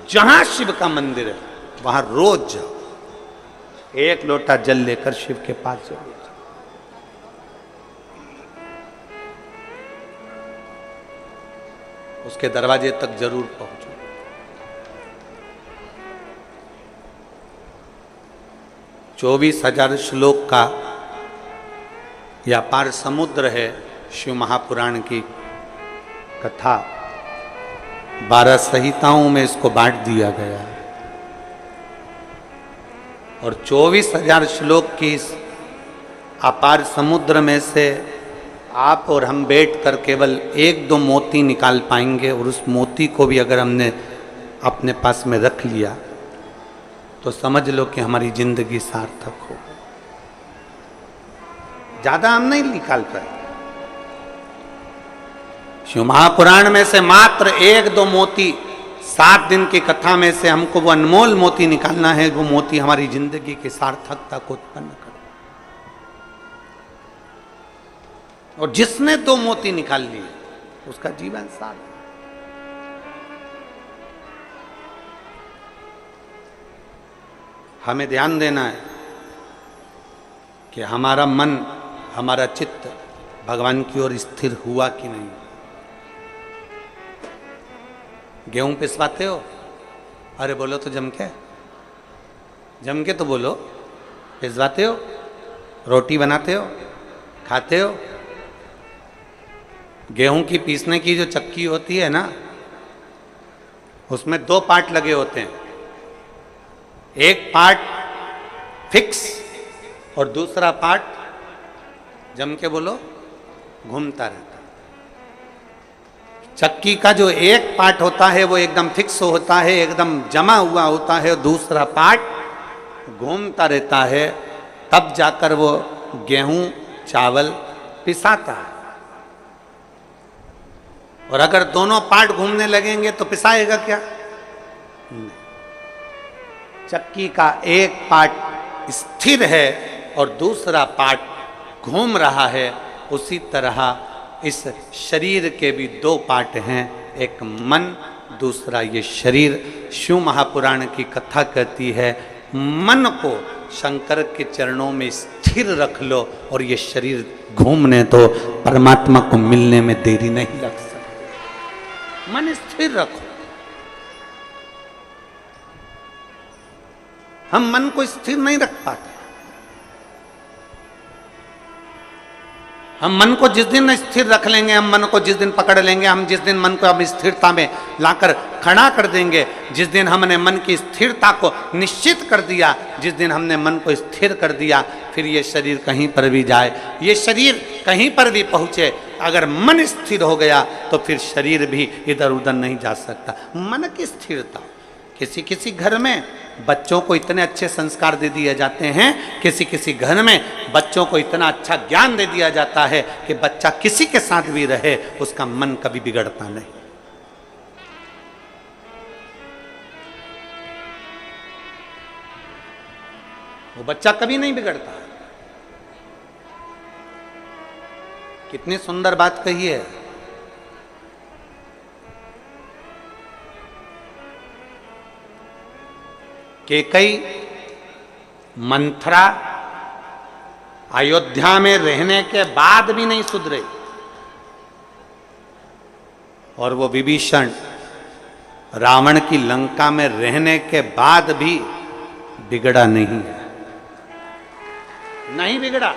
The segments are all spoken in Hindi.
जहां शिव का मंदिर है वहां रोज जाओ, एक लोटा जल लेकर शिव के पास जरूर जाओ। उसके दरवाजे तक जरूर पहुंचो। 24,000 श्लोक का यह अपार समुद्र है शिव महापुराण की कथा। 12 संहिताओं में इसको बांट दिया गया और 24,000 श्लोक की इस अपार समुद्र में से आप और हम बैठकर केवल 1-2 मोती निकाल पाएंगे, और उस मोती को भी अगर हमने अपने पास में रख लिया तो समझ लो कि हमारी जिंदगी सार्थक हो। ज्यादा हम नहीं निकाल पाए। शिव महापुराण में से मात्र 1-2 मोती, 7 दिन की कथा में से हमको वो अनमोल मोती निकालना है। वो मोती हमारी जिंदगी की सार्थकता को उत्पन्न करे। और जिसने 2 मोती निकाल लिए उसका जीवन सार्थक। हमें ध्यान देना है कि हमारा मन, हमारा चित्त भगवान की ओर स्थिर हुआ कि नहीं। गेहूं पिसवाते हो? अरे बोलो तो जम के तो बोलो। पिसवाते हो? रोटी बनाते हो? खाते हो? गेहूं की पीसने की जो चक्की होती है ना, उसमें 2 पार्ट लगे होते हैं। एक पार्ट फिक्स और दूसरा पार्ट जम के बोलो घूमता रहता है। चक्की का जो एक पार्ट होता है वो एकदम फिक्स होता है, एकदम जमा हुआ होता है, और दूसरा पार्ट घूमता रहता है। तब जाकर वो गेहूं चावल पिसाता है। और अगर दोनों पार्ट घूमने लगेंगे तो पिसाएगा क्या? नहीं। चक्की का एक पार्ट स्थिर है और दूसरा पार्ट घूम रहा है। उसी तरह इस शरीर के भी 2 पार्ट हैं, एक मन, दूसरा ये शरीर। शिव महापुराण की कथा कहती है मन को शंकर के चरणों में स्थिर रख लो और ये शरीर घूमने दो, परमात्मा को मिलने में देरी नहीं लग सकती। मन स्थिर रखो। हम मन को स्थिर नहीं रख पाते। हम मन को जिस दिन स्थिर रख लेंगे, हम मन को जिस दिन पकड़ लेंगे, हम जिस दिन मन को अब स्थिरता में लाकर खड़ा कर देंगे, जिस दिन हमने मन की स्थिरता को निश्चित कर दिया, जिस दिन हमने मन को स्थिर कर दिया, फिर ये शरीर कहीं पर भी जाए, ये शरीर कहीं पर भी पहुंचे, अगर मन स्थिर हो गया तो फिर शरीर भी इधर उधर नहीं जा सकता। मन की स्थिरता। किसी किसी घर में बच्चों को इतने अच्छे संस्कार दे दिए जाते हैं, किसी किसी घर में बच्चों को इतना अच्छा ज्ञान दे दिया जाता है कि बच्चा किसी के साथ भी रहे उसका मन कभी बिगड़ता नहीं। वो बच्चा कभी नहीं बिगड़ता। कितनी सुंदर बात कही है। केकई मंथरा अयोध्या में रहने के बाद भी नहीं सुधरे, और वो विभीषण रावण की लंका में रहने के बाद भी बिगड़ा नहीं है। नहीं बिगड़ा।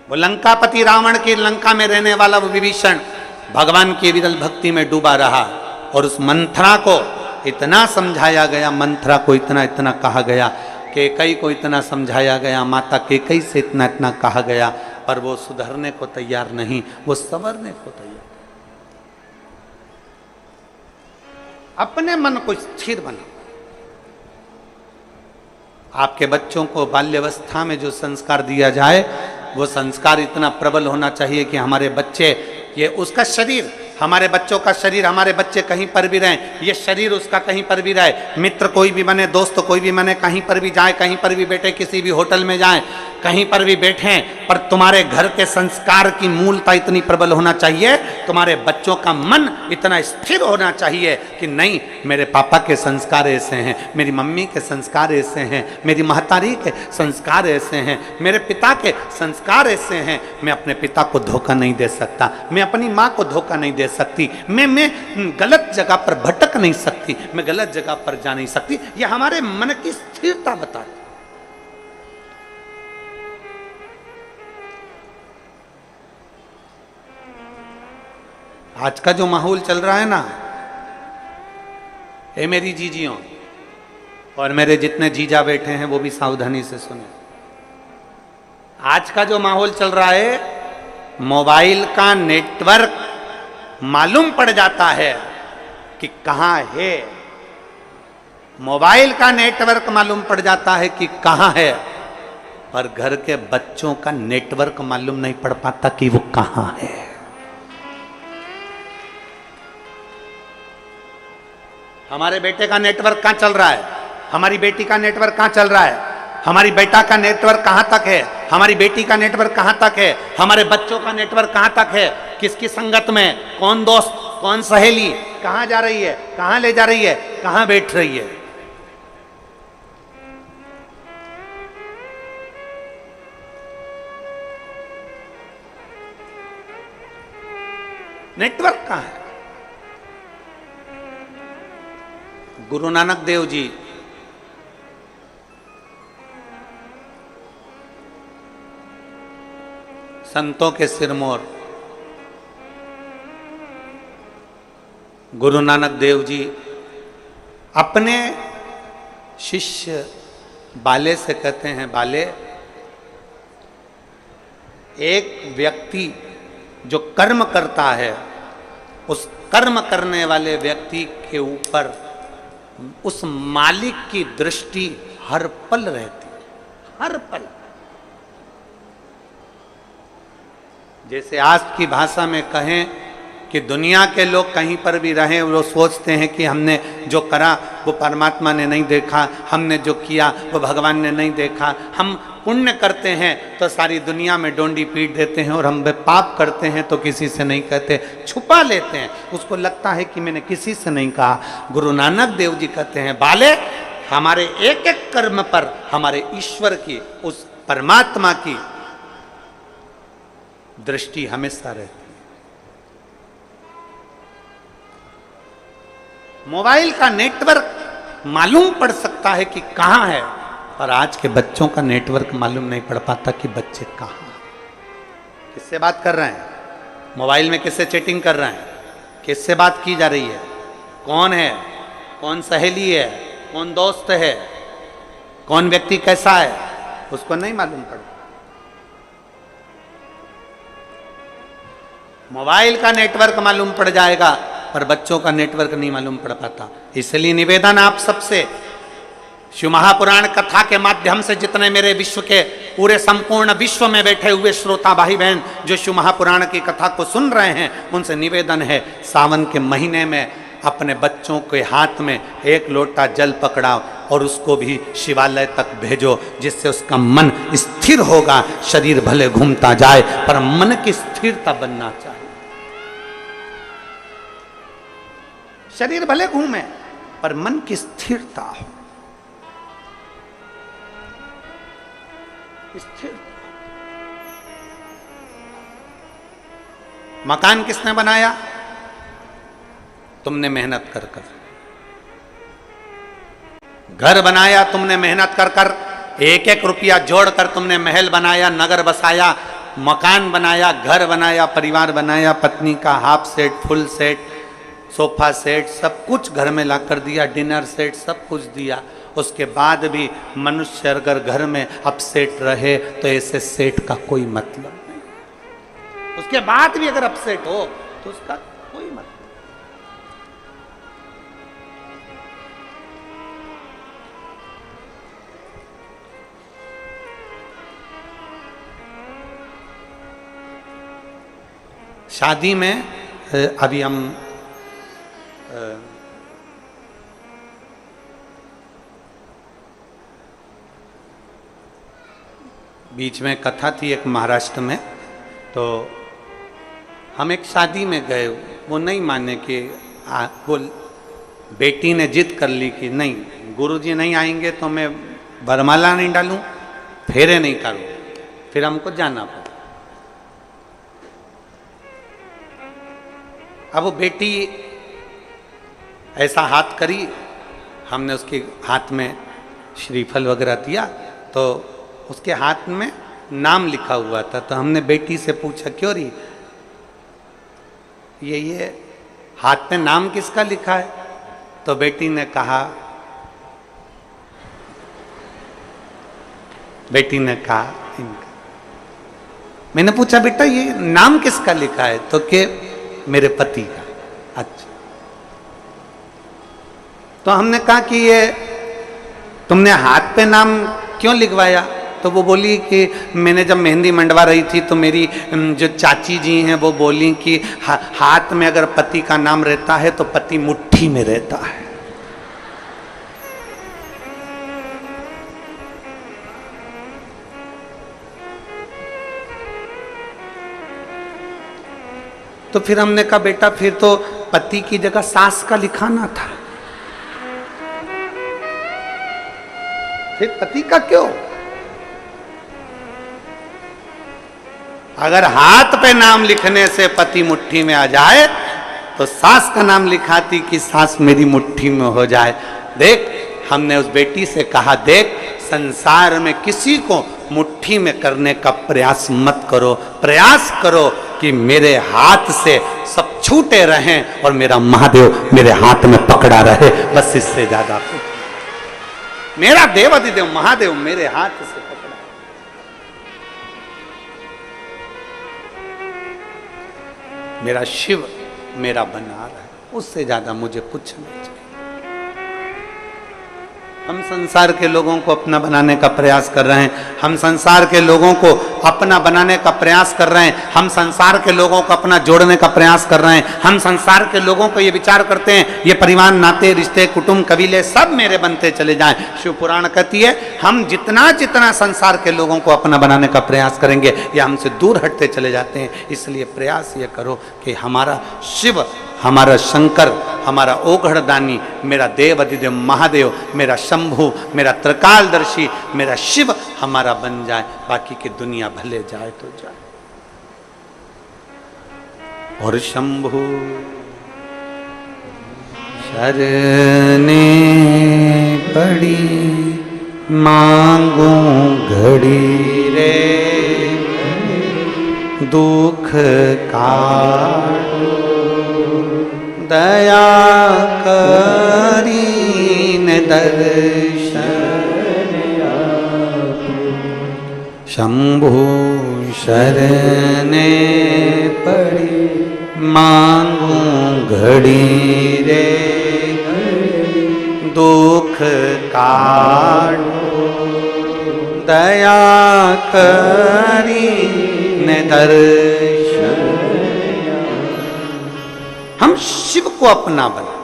वो लंकापति रावण की लंका में रहने वाला वो विभीषण भगवान की विरल भक्ति में डूबा रहा, और उस मंथरा को इतना समझाया गया, मंथरा को इतना इतना कहा गया, केकई को इतना समझाया गया, माता केकई से इतना इतना कहा गया, पर वो सुधरने को तैयार नहीं, वो संवरने को तैयार। अपने मन को स्थिर बनाओ। आपके बच्चों को बाल्यावस्था में जो संस्कार दिया जाए वो संस्कार इतना प्रबल होना चाहिए कि हमारे बच्चे, ये उसका शरीर हमारे बच्चों का शरीर, हमारे बच्चे कहीं पर भी रहें, ये शरीर उसका कहीं पर भी रहे, मित्र कोई भी बने, दोस्त कोई भी बने, कहीं पर भी जाए, कहीं पर भी बैठे, किसी भी होटल में जाए, कहीं पर भी बैठे, पर तुम्हारे घर के संस्कार की मूलता इतनी प्रबल होना चाहिए, तुम्हारे बच्चों का मन इतना स्थिर होना चाहिए कि नहीं, मेरे पापा के संस्कार ऐसे हैं, मेरी मम्मी के संस्कार ऐसे हैं, मेरी महतारी के संस्कार ऐसे हैं, मेरे पिता के संस्कार ऐसे हैं, मैं अपने पिता को धोखा नहीं दे सकता, मैं अपनी माँ को धोखा नहीं दे सकती, मैं गलत जगह पर भटक नहीं सकती, मैं गलत जगह पर जा नहीं सकती। यह हमारे मन की स्थिरता बताती। आज का जो माहौल चल रहा है ना, ये मेरी जीजियों और मेरे जितने जीजा बैठे हैं वो भी सावधानी से सुने। आज का जो माहौल चल रहा है, मोबाइल का नेटवर्क मालूम पड़ जाता है कि कहां है, मोबाइल का नेटवर्क मालूम पड़ जाता है कि कहां है, और घर के बच्चों का नेटवर्क मालूम नहीं पड़ पाता कि वो कहां है। हमारे बेटे का नेटवर्क कहां चल रहा है, हमारी बेटी का नेटवर्क कहां चल रहा है, हमारी बेटा का नेटवर्क कहां तक है, हमारी बेटी का नेटवर्क कहां तक है, हमारे बच्चों का नेटवर्क कहां तक है, किसकी संगत में, कौन दोस्त, कौन सहेली, कहां जा रही है, कहां ले जा रही है, कहां बैठ रही है। नेटवर्क कहां है। गुरु नानक देव जी संतों के सिरमौर, गुरु नानक देव जी अपने शिष्य बाले से कहते हैं, बाले, एक व्यक्ति जो कर्म करता है, उस कर्म करने वाले व्यक्ति के ऊपर उस मालिक की दृष्टि हर पल रहती है, हर पल। जैसे आज की भाषा में कहें कि दुनिया के लोग कहीं पर भी रहें, वो सोचते हैं कि हमने जो करा वो परमात्मा ने नहीं देखा, हमने जो किया वो भगवान ने नहीं देखा। हम पुण्य करते हैं तो सारी दुनिया में डोंडी पीट देते हैं, और हम पाप करते हैं तो किसी से नहीं कहते, छुपा लेते हैं, उसको लगता है कि मैंने किसी से नहीं कहा। गुरु नानक देव जी कहते हैं, बाले, हमारे एक एक कर्म पर हमारे ईश्वर की, उस परमात्मा की दृष्टि हमेशा रहती है। मोबाइल का नेटवर्क मालूम पड़ सकता है कि कहां है, और आज के बच्चों का नेटवर्क मालूम नहीं पड़ पाता कि बच्चे कहां, किससे बात कर रहे हैं, मोबाइल में किससे चैटिंग कर रहे हैं, किससे बात की जा रही है, कौन है, कौन सहेली है, कौन दोस्त है, कौन व्यक्ति कैसा है, उसको नहीं मालूम पड़ता। मोबाइल का नेटवर्क मालूम पड़ जाएगा, पर बच्चों का नेटवर्क नहीं मालूम पड़ पाता। इसलिए निवेदन आप सबसे, शिव महापुराण कथा के माध्यम से जितने मेरे विश्व के पूरे संपूर्ण विश्व में बैठे हुए श्रोता भाई बहन जो शिव महापुराण की कथा को सुन रहे हैं, उनसे निवेदन है, सावन के महीने में अपने बच्चों के हाथ में एक लोटा जल पकड़ाओ और उसको भी शिवालय तक भेजो, जिससे उसका मन स्थिर होगा। शरीर भले घूमता जाए पर मन की स्थिरता बनना चाहिए। शरीर भले घूमे पर मन की स्थिरता हो। स्थिर मकान किसने बनाया? तुमने मेहनत कर कर। घर बनाया तुमने मेहनत कर कर, एक एक रुपया जोड़कर तुमने महल बनाया, नगर बसाया, मकान बनाया, घर बनाया, परिवार बनाया, पत्नी का half set, full set, sofa set, सब कुछ घर में ला कर दिया, डिनर सेट, सब कुछ दिया। उसके बाद भी मनुष्य अगर घर में अपसेट रहे तो ऐसे सेट का कोई मतलब नहीं। उसके बाद भी अगर अपसेट हो तो उसका कोई मतलब नहीं। शादी में अभी हम बीच में कथा थी एक महाराष्ट्र में, तो हम एक शादी में गए, वो नहीं माने कि वो बेटी ने जिद कर ली कि नहीं, गुरुजी नहीं आएंगे तो मैं वरमाला नहीं डालूं, फेरे नहीं करूं, फिर हमको जाना पड़ा। अब वो बेटी ऐसा हाथ करी, हमने उसके हाथ में श्रीफल वगैरह दिया, तो उसके हाथ में नाम लिखा हुआ था। तो हमने बेटी से पूछा क्यों रही, ये हाथ पे नाम किसका लिखा है? तो बेटी ने कहा इनका। मैंने पूछा बेटा ये नाम किसका लिखा है? तो के मेरे पति का। अच्छा। तो हमने कहा कि ये तुमने हाथ पे नाम क्यों लिखवाया? तो वो बोली कि मैंने जब मेहंदी मंडवा रही थी तो मेरी जो चाची जी हैं वो बोली कि हाथ में अगर पति का नाम रहता है तो पति मुट्ठी में रहता है। तो फिर हमने कहा बेटा फिर तो पति की जगह सास का लिखाना था, फिर पति का क्यों? अगर हाथ पे नाम लिखने से पति मुट्ठी में आ जाए तो सास का नाम लिखाती कि सास मेरी मुट्ठी में हो जाए। देख, हमने उस बेटी से कहा देख, संसार में किसी को मुट्ठी में करने का प्रयास मत करो, प्रयास करो कि मेरे हाथ से सब छूटे रहें और मेरा महादेव मेरे हाथ में पकड़ा रहे, बस इससे ज्यादा कुछ। मेरा देव अधिदेव महादेव मेरे हाथ से पकड़ा, मेरा शिव मेरा बना रहा है, उससे ज्यादा मुझे कुछ नहीं चाहिए। हम संसार के लोगों को अपना बनाने का प्रयास कर रहे हैं, हम संसार के लोगों को अपना बनाने का प्रयास कर रहे हैं, हम संसार के लोगों को अपना जोड़ने का प्रयास कर रहे हैं, हम संसार के लोगों को ये विचार करते हैं ये परिवार नाते रिश्ते कुटुंब कबीले सब मेरे बनते चले जाएं। शिव पुराण कहती है हम जितना जितना संसार के लोगों को अपना बनाने का प्रयास करेंगे ये हमसे दूर हटते चले जाते हैं। इसलिए प्रयास ये करो कि हमारा शिव, हमारा शंकर, हमारा ओघड़दानी, मेरा देव अधिदेव महादेव, मेरा शंभु, मेरा त्रिकालदर्शी, मेरा शिव हमारा बन जाए, बाकी की दुनिया भले जाए तो जाए। और शंभु शरणे पड़ी मांगू घड़ी रे, दुख काटो दया करीन दर्शन, शंभु शरणे पड़ी मांगू घड़ी रे, दुख काटो दया करीन दर्शन। हम शिव को अपना बना,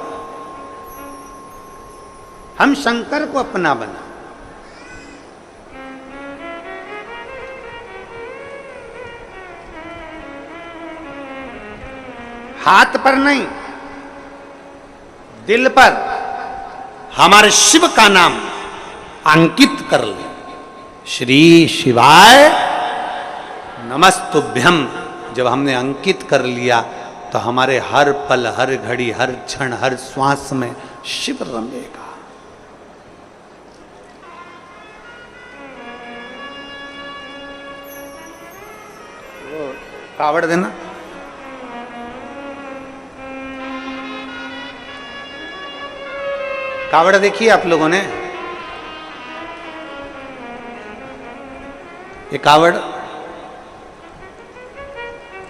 हम शंकर को अपना बना। हाथ पर नहीं, दिल पर हमारे शिव का नाम अंकित कर ले, श्री शिवाय नमस्तुभ्यम। जब हमने अंकित कर लिया तो हमारे हर पल, हर घड़ी, हर क्षण, हर श्वास में शिव रमेगा। कावड़ देना, कावड़ देखिए आप लोगों ने, ये कावड़,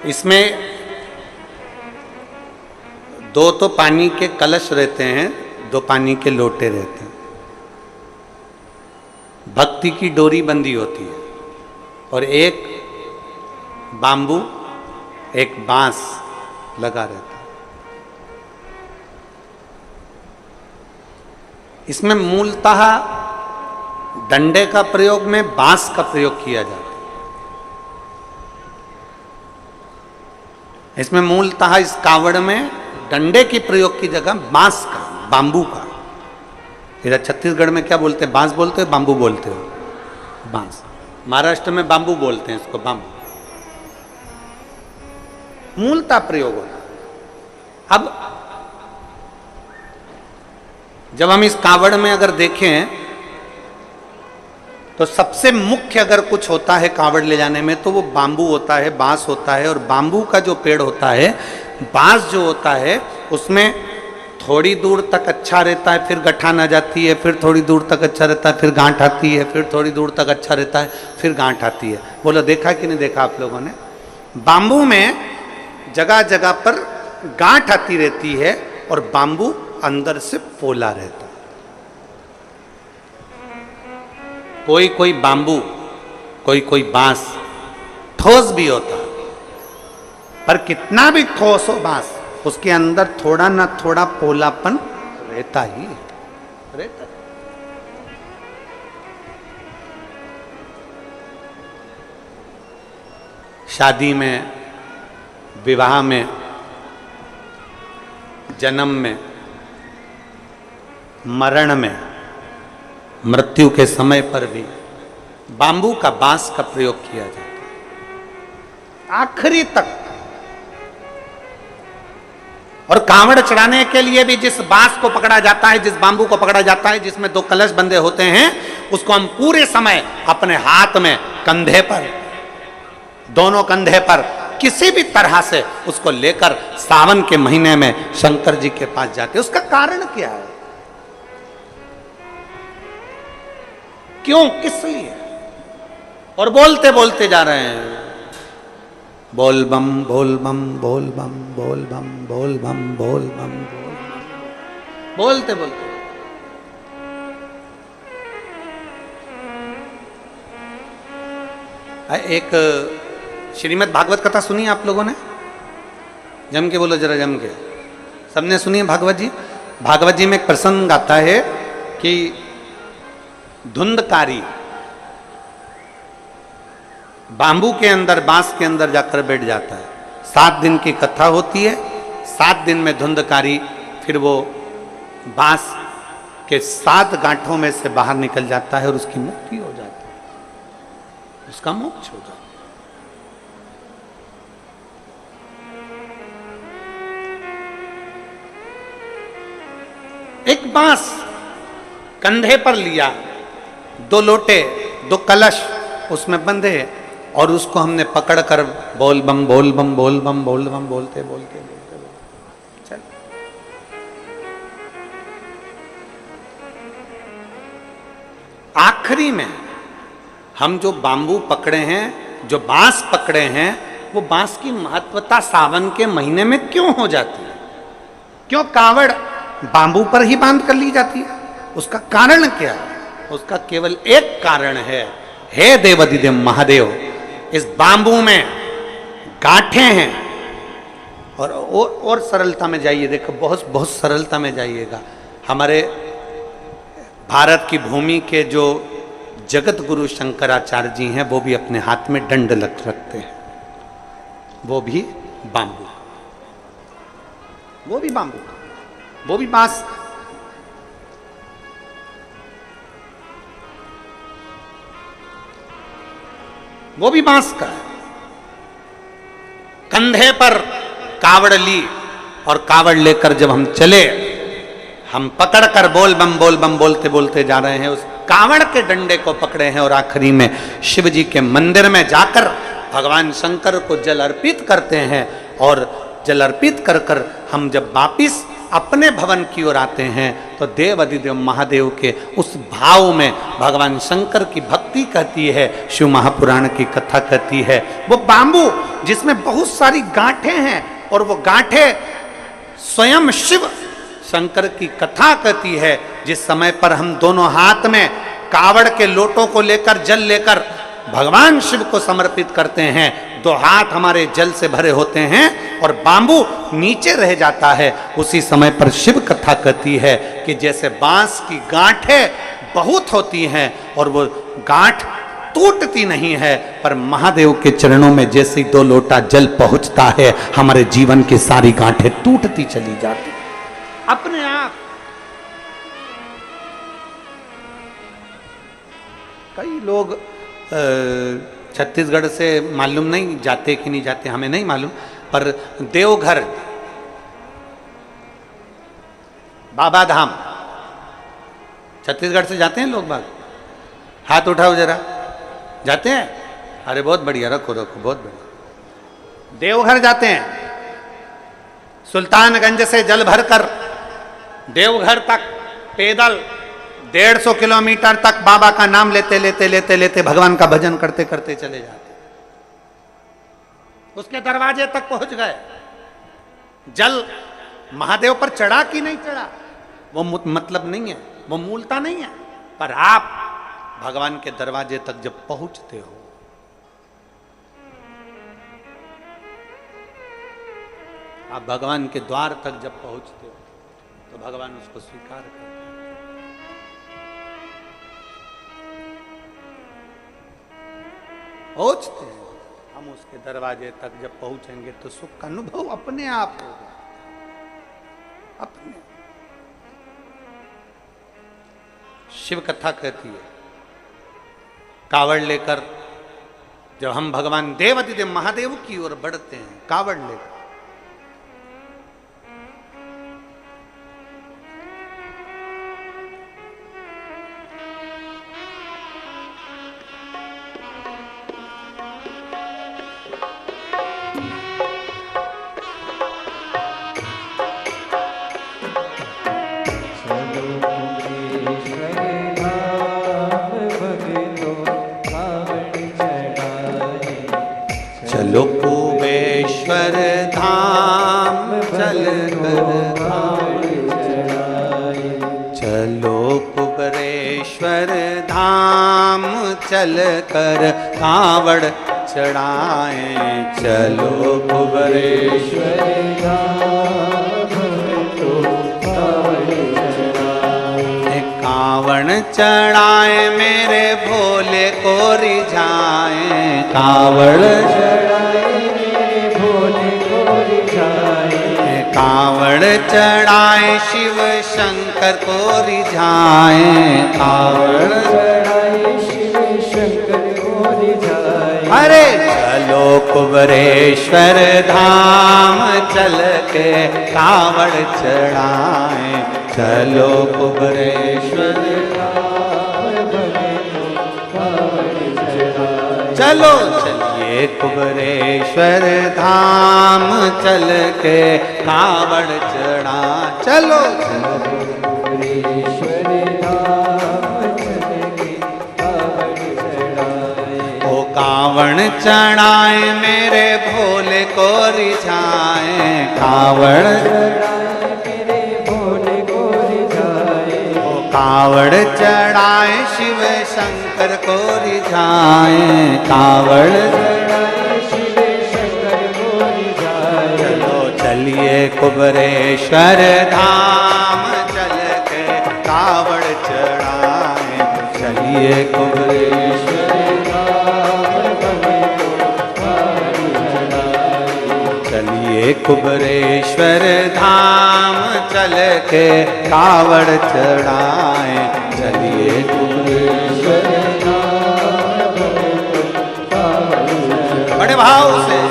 इसमें दो तो पानी के कलश रहते हैं, दो पानी के लोटे रहते हैं, भक्ति की डोरी बंधी होती है, और एक बांबू, एक बांस लगा रहता है। इसमें मूलतः डंडे का प्रयोग में बांस का प्रयोग किया जाता है। इसमें मूलतः इस कावड़ में डंडे के प्रयोग की जगह बांस का, बांबू का। इधर छत्तीसगढ़ में क्या बोलते हैं? बांस बोलते हो, बांबू बोलते हो? बांस। महाराष्ट्र में बांबू बोलते हैं इसको, बांबू। मूलतः प्रयोग होता। अब जब हम इस कावड़ में अगर देखें तो सबसे मुख्य अगर कुछ होता है कावड़ ले जाने में तो वो बांबू होता है, बांस होता है। और बांबू का जो पेड़ होता है, बांस जो होता है, उसमें थोड़ी दूर तक अच्छा रहता है, फिर गठान आ जाती है, फिर थोड़ी दूर तक अच्छा रहता है, फिर गांठ आती है, फिर थोड़ी दूर तक अच्छा रहता है, फिर गांठ आती है। बोलो देखा कि नहीं देखा आप लोगों ने? बांबू में जगह जगह पर गांठ आती रहती है और बांबू अंदर से पोला रहता है। कोई कोई बांबू, कोई कोई बांस ठोस भी होता, पर कितना भी ठोस हो बांस, उसके अंदर थोड़ा ना थोड़ा पोलापन रहता ही रहता। शादी में, विवाह में, जन्म में, मरण में, मृत्यु के समय पर भी बांबू का, बांस का प्रयोग किया जाता है आखिरी तक। और कांवड़ चढ़ाने के लिए भी जिस बांस को पकड़ा जाता है, जिस बांबू को पकड़ा जाता है, जिसमें 2 कलश बंधे होते हैं, उसको हम पूरे समय अपने हाथ में, कंधे पर, दोनों कंधे पर किसी भी तरह से उसको लेकर सावन के महीने में शंकर जी के पास जाते हैं। उसका कारण क्या है? क्यों, किस लिए? और बोलते बोलते जा रहे हैं, बोल बम बोल बम बोल बम बोल बम बोल बम बोल बम बोल बम, बोलते बोलते। एक श्रीमद् भागवत कथा सुनी आप लोगों ने? जम के बोलो जरा, जम के। सबने सुनी है भागवत जी? भागवत जी में एक प्रसंग आता है कि धुंधकारी बांबू के अंदर, बांस के अंदर जाकर बैठ जाता है। 7 दिन की कथा होती है। 7 दिन में धुंधकारी फिर वो बांस के 7 गांठों में से बाहर निकल जाता है और उसकी मुक्ति हो जाती है, उसका मोक्ष हो जाता है। एक बांस कंधे पर लिया, 2 लोटे, 2 कलश उसमें बंधे, और उसको हमने पकड़कर बोल बम बोल बम बोल बम बोल बम बोलते बोलते बोलते बोलते चल। आखिरी में हम जो बांबू पकड़े हैं, जो बांस पकड़े हैं, वो बांस की महत्वता सावन के महीने में क्यों हो जाती है? क्यों कावड़ बांबू पर ही बांध कर ली जाती है? उसका कारण क्या है? उसका केवल एक कारण है, हे देवाधिदेव महादेव, इस बांबू में गांठें हैं। और सरलता में जाइए, देखो, बहुत बहुत सरलता में जाइएगा। हमारे भारत की भूमि के जो जगत गुरु शंकराचार्य जी हैं, वो भी अपने हाथ में दंड रखते हैं, वो भी बांबू, वो भी बांबू, वो भी बांस। वो भी बांस का है। कंधे पर कावड़ ली और कावड़ लेकर जब हम चले, हम पकड़कर बोल बम बोलते बोलते जा रहे हैं, उस कावड़ के डंडे को पकड़े हैं और आखिरी में शिव जी के मंदिर में जाकर भगवान शंकर को जल अर्पित करते हैं। और जल अर्पित कर कर हम जब वापिस अपने भवन की ओर आते हैं तो देव अधिदेव महादेव के उस भाव में भगवान शंकर की भक्ति कहती है, शिव महापुराण की कथा कहती है। वो बांबू जिसमें बहुत सारी गांठें हैं और वो गांठें स्वयं शिव शंकर की कथा कहती है। जिस समय पर हम दोनों हाथ में कावड़ के लोटों को लेकर, जल लेकर भगवान शिव को समर्पित करते हैं, 2 हाथ हमारे जल से भरे होते हैं और बांबू नीचे रह जाता है, उसी समय पर शिव कथा कहती है कि जैसे बांस की गांठें बहुत होती हैं और वो गांठ टूटती नहीं है, पर महादेव के चरणों में जैसे 2 लोटा जल पहुंचता है, हमारे जीवन की सारी गांठें टूटती चली जाती अपने आप। कई लोग छत्तीसगढ़ से मालूम नहीं जाते कि नहीं जाते, हमें नहीं मालूम, पर देवघर बाबा धाम छत्तीसगढ़ से जाते हैं लोग बाग? हाथ उठाओ जरा, जाते हैं? अरे बहुत बढ़िया, रखो रखो, बहुत बढ़िया। देवघर जाते हैं, सुल्तानगंज से जल भरकर देवघर तक पैदल 150 किलोमीटर तक बाबा का नाम लेते लेते लेते लेते भगवान का भजन करते करते चले जाते, उसके दरवाजे तक पहुंच गए। जल महादेव पर चढ़ा कि नहीं चढ़ा वो मतलब नहीं है, वो मूलता नहीं है, पर आप भगवान के दरवाजे तक जब पहुंचते हो, आप भगवान के द्वार तक जब पहुंचते हो तो भगवान उसको स्वीकार करते हैं। पहुंचते हैं हम उसके दरवाजे तक जब पहुंचेंगे तो सुख का अनुभव अपने आप होगा, अपने। शिव कथा कहती है, कावड़ लेकर जब हम भगवान देवाधिदेव महादेव की ओर बढ़ते हैं, कावड़ लेकर, चलो कुबेश्वर धाम चल कर चलो कुबेश्वर धाम चल कर कावड़ चढ़ाए, चलो कुबेश्वर कावड़ चढ़ाए मेरे भोले को रिझाए, कावड़ कावड़ चढ़ाए शिव शंकर को रिझाए, कावड़ चढ़ाए शिव शंकर को रिझाए। अरे चलो कुबेश्वर धाम चल के कावड़ चढ़ाए, चलो कुबेश्वर चलो चलिए कुबेश्वर धाम चल के कावड़ चढ़ा, चलो कुबेश्वर धाम चल के कावड़ चढ़ाए। ओ कावड़ चढ़ाए मेरे भोले को रिझाए, कावड़ कावड़ चढ़ाए शिव शंकर को रिझाए, कावड़ चढ़ाए शिव शंकर को रिझाए। चलो चलिए कुबेश्वर धाम चल के कावड़ चढ़ाए, चलिए कुबेश्वर चलिए कुबेश्वर धाम चल के कावड़ चढ़ाए, चलिए कुबेश्वर धाम बड़े भाव से।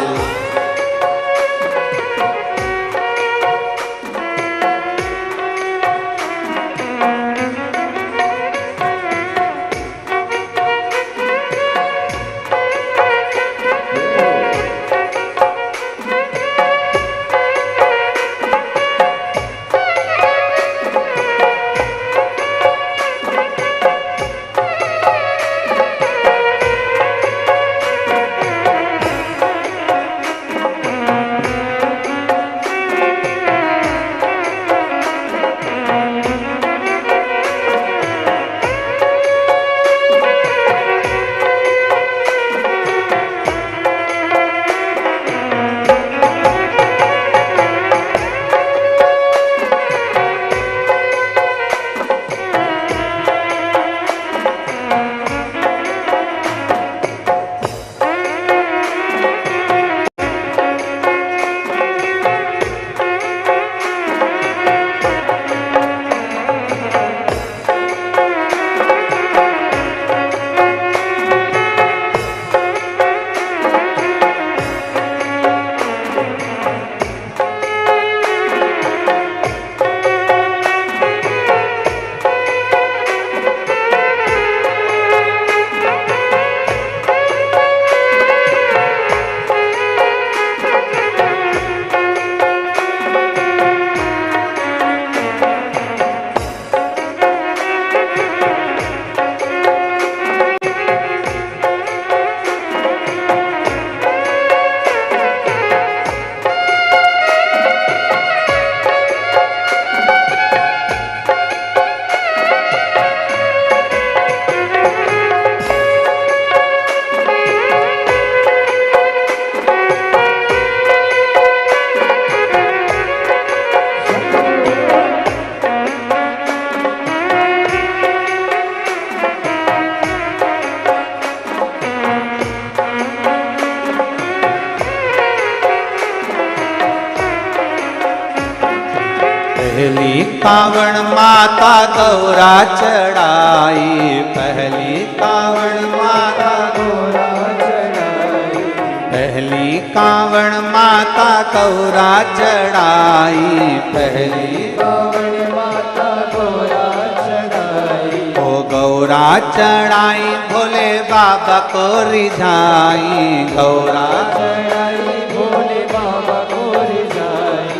पहली कावड़ माता गौरा चढ़ाई, पहली कावड़ माता गौरा चढ़ाई, पहली कावड़ माता गौरा चढ़ाई, पहली कावड़ माता गौरा चढ़ाई। ओ गौरा चढ़ाई भोले बाबा को रिझाई, गौरा चढ़ाई भोले बाबा को रिझाई,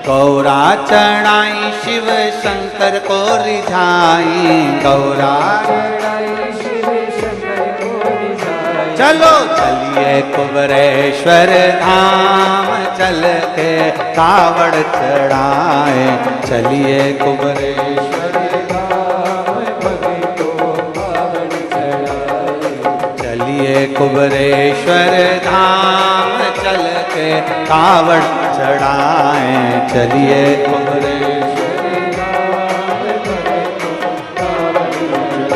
गौरा चढ़ाई शिव शंकर को रिझाई, गौरा चढ़ाई शिव शंकर को रिझाई। चलो चलिए कुबरेश्वर धाम चल के कावड़ चढ़ाए, चलिए कुबरेश्वर धाम भक्तों कावड़ चढ़ाए, चलिए कुबरेश्वर धाम चल के कावड़ चढ़ाए, चलिए कुबरेश्वर धाम भक्तों कावड़ चढ़ाए।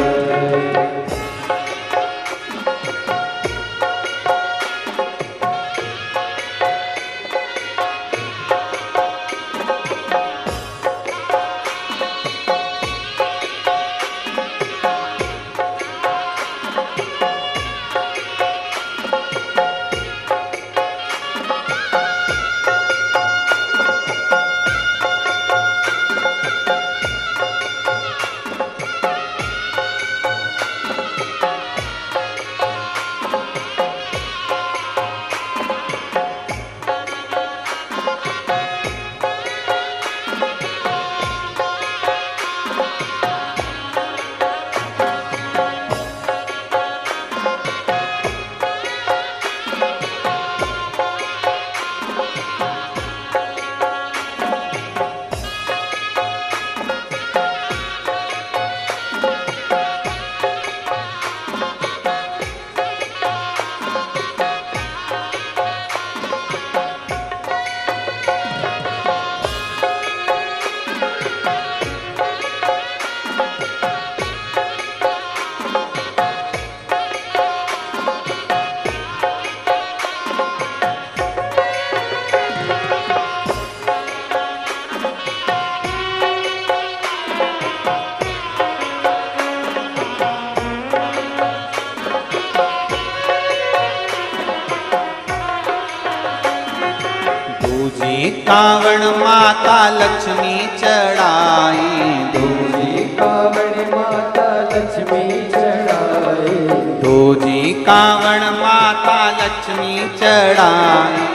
दूजी कावड़ माता लक्ष्मी चढ़ाई, दूजी कावड़ माता लक्ष्मी चढ़ाई, दूजी कावड़ माता लक्ष्मी चढ़ाई,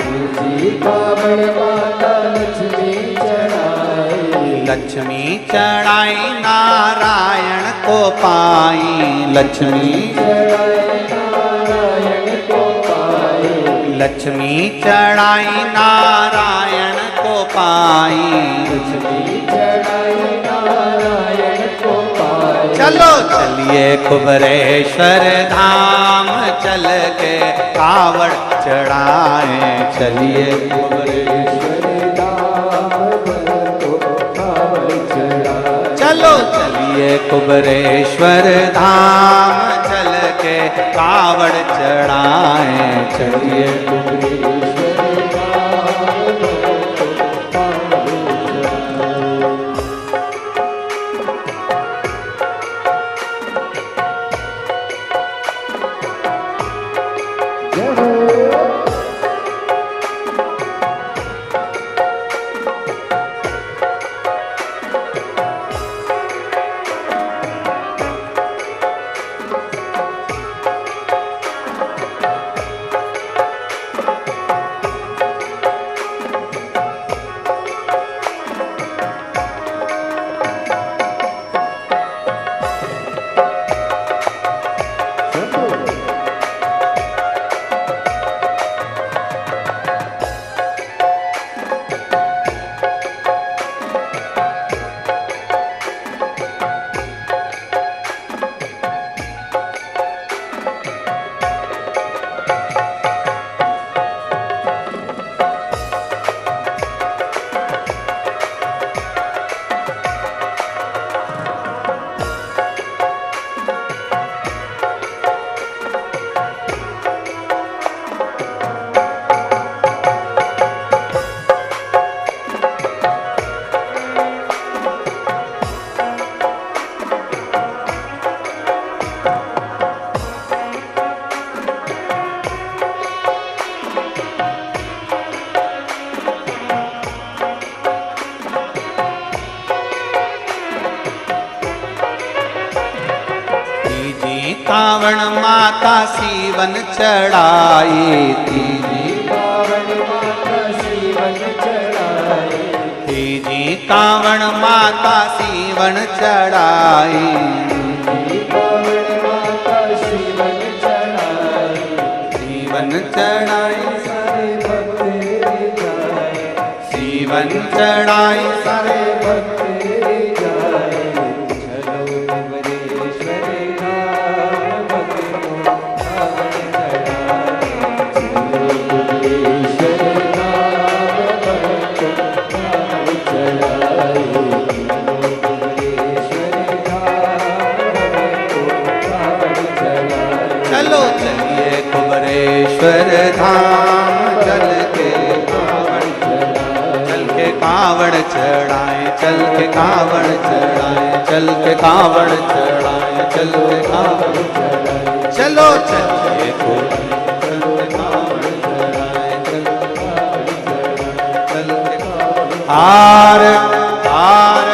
दूजी कावड़ माता लक्ष्मी चढ़ाई, लक्ष्मी चढ़ाई नारायण को पाई, लक्ष्मी चढ़ाई नारायण को पाई, लक्ष्मी चढ़ाई नारायण को पाई, लक्ष्मी चढ़ाई नारायण को पाई। चलो चलिए कुबरेश्वर धाम चल के कावड़ चढ़ाए, चलिए कुबरेश्वर धाम भक्तों कावड़ चढ़ाए। चलो चलिए कुबरेश्वर धाम चल के कावड़ चढ़ाए, चलिए कुबरेश्वर धाम भक्तों कावड़ चढ़ाए। कावड़ माता सीवन चढ़ाई, तीजी कावड़ माता सीवन चढ़ाई, तीजी कावड़ माता सीवन चढ़ाई, कावड़ माता सीवन चढ़ाई, सीवन चढ़ाई सारे भक्त जाए, सीवन चढ़ाई सारे भक्त जाए, चलो कुबरेश्वर धाम भक्तों कावड़ चढ़ाए, चलो कुबरेश्वर धाम भक्तों कावड़ चढ़ाए, चलो चलिए कुबरेश्वर धाम चल के कावड़ चल के कावड़ चढ़ाए, चल के कावड़ चढ़ाए, चल के कावड़ चढ़ाए, चल के कावड़ चढ़ाए, चलो चलिए चल के कावड़ चढ़ाए, चल के कावड़ चढ़ाए, चल के हार हार।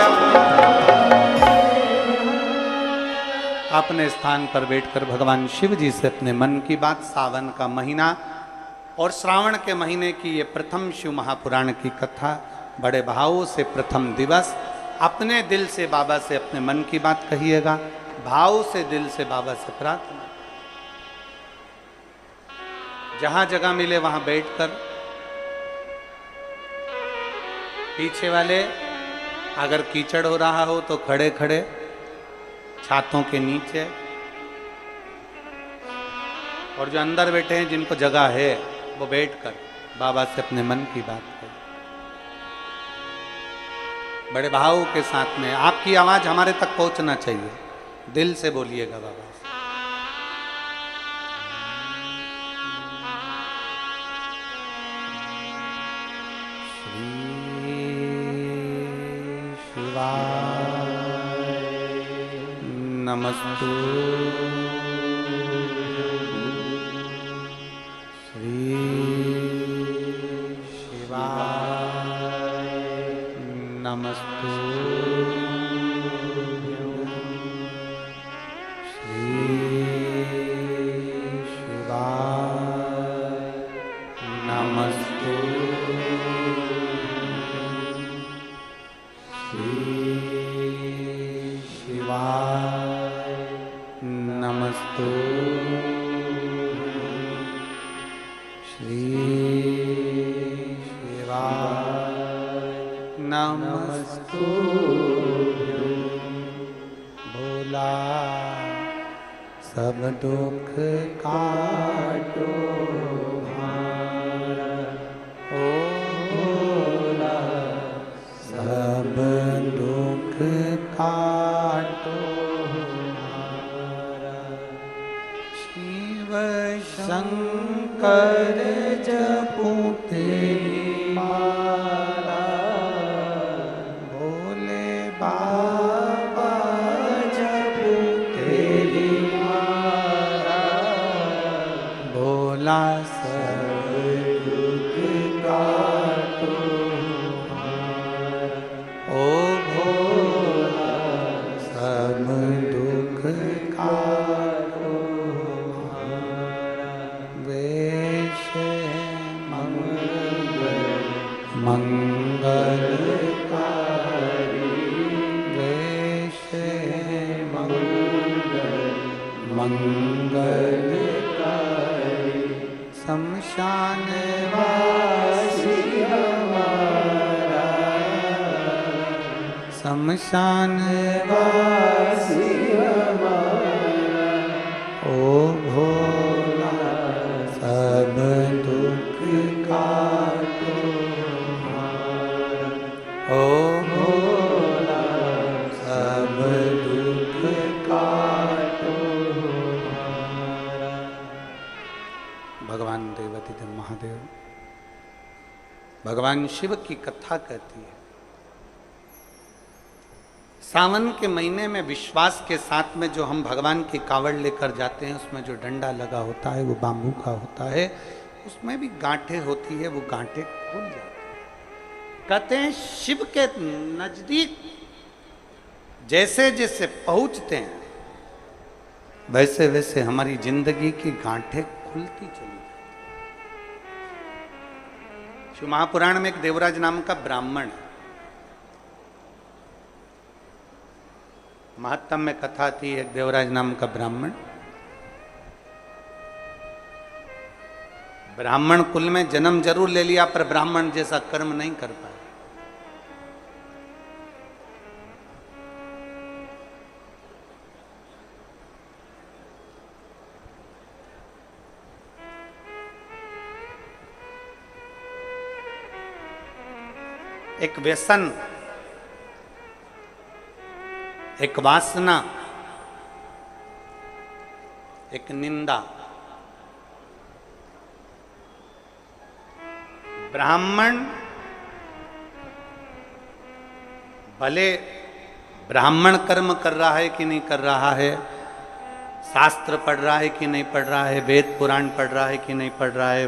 अपने स्थान पर बैठकर भगवान शिव जी से अपने मन की बात, सावन का महीना और श्रावण के महीने की ये प्रथम शिव महापुराण की कथा, बड़े भावों से प्रथम दिवस, अपने दिल से बाबा से अपने मन की बात कहिएगा, भाव से दिल से बाबा से प्रार्थना। जहां जगह मिले वहां बैठकर, पीछे वाले अगर कीचड़ हो रहा हो तो खड़े खड़े छातों के नीचे, और जो अंदर बैठे हैं जिनको जगह है वो बैठकर बाबा से अपने मन की बात करें, बड़े भाव के साथ में। आपकी आवाज हमारे तक पहुंचना चाहिए, दिल से बोलिएगा बाबा से। श्री शिवाय नमस्तु, श्री शिवाय नमस्तु, श्री शिवाय नमस्तु, श्री शिवाय नमस्तु, श्री शिवाय नमस्तु। भोला सब दुख काटो हमारा, ओ भोला सब दुख काटो हमारा, शिव शंकर जपू तेरी माला, भोले बाबा जपू तेरी माला, भोला सब दुख काटो हमारा, ओ भोला सब दुख काटो हमारा, वेश मंगलकारी, वेश मंगलकारी, शमशान वासी हमारा, शमशान वासी हमारा, ओ भोला सब दुख काटो हमारा, ओ भोला सब दुख काटो हमारा। भगवान देवाधिदेव महादेव, भगवान शिव की कथा कहती है, सावन के महीने में विश्वास के साथ में जो हम भगवान की कावड़ लेकर जाते हैं, उसमें जो डंडा लगा होता है वो बाम्बू का होता है, उसमें भी गांठें होती है, वो गांठें खुल जाती है। कहते हैं शिव के नजदीक जैसे जैसे पहुंचते हैं वैसे वैसे हमारी जिंदगी की गांठें खुलती चली। शिव महापुराण में एक देवराज नाम का ब्राह्मण, महत्तम में कथा थी, एक देवराज नाम का ब्राह्मण, ब्राह्मण कुल में जन्म जरूर ले लिया पर ब्राह्मण जैसा कर्म नहीं कर पाया। एक व्यसन, एक वासना, एक निंदा। ब्राह्मण भले ब्राह्मण कर्म कर रहा है कि नहीं कर रहा है, शास्त्र पढ़ रहा है कि नहीं पढ़ रहा है, वेद पुराण पढ़ रहा है कि नहीं पढ़ रहा है,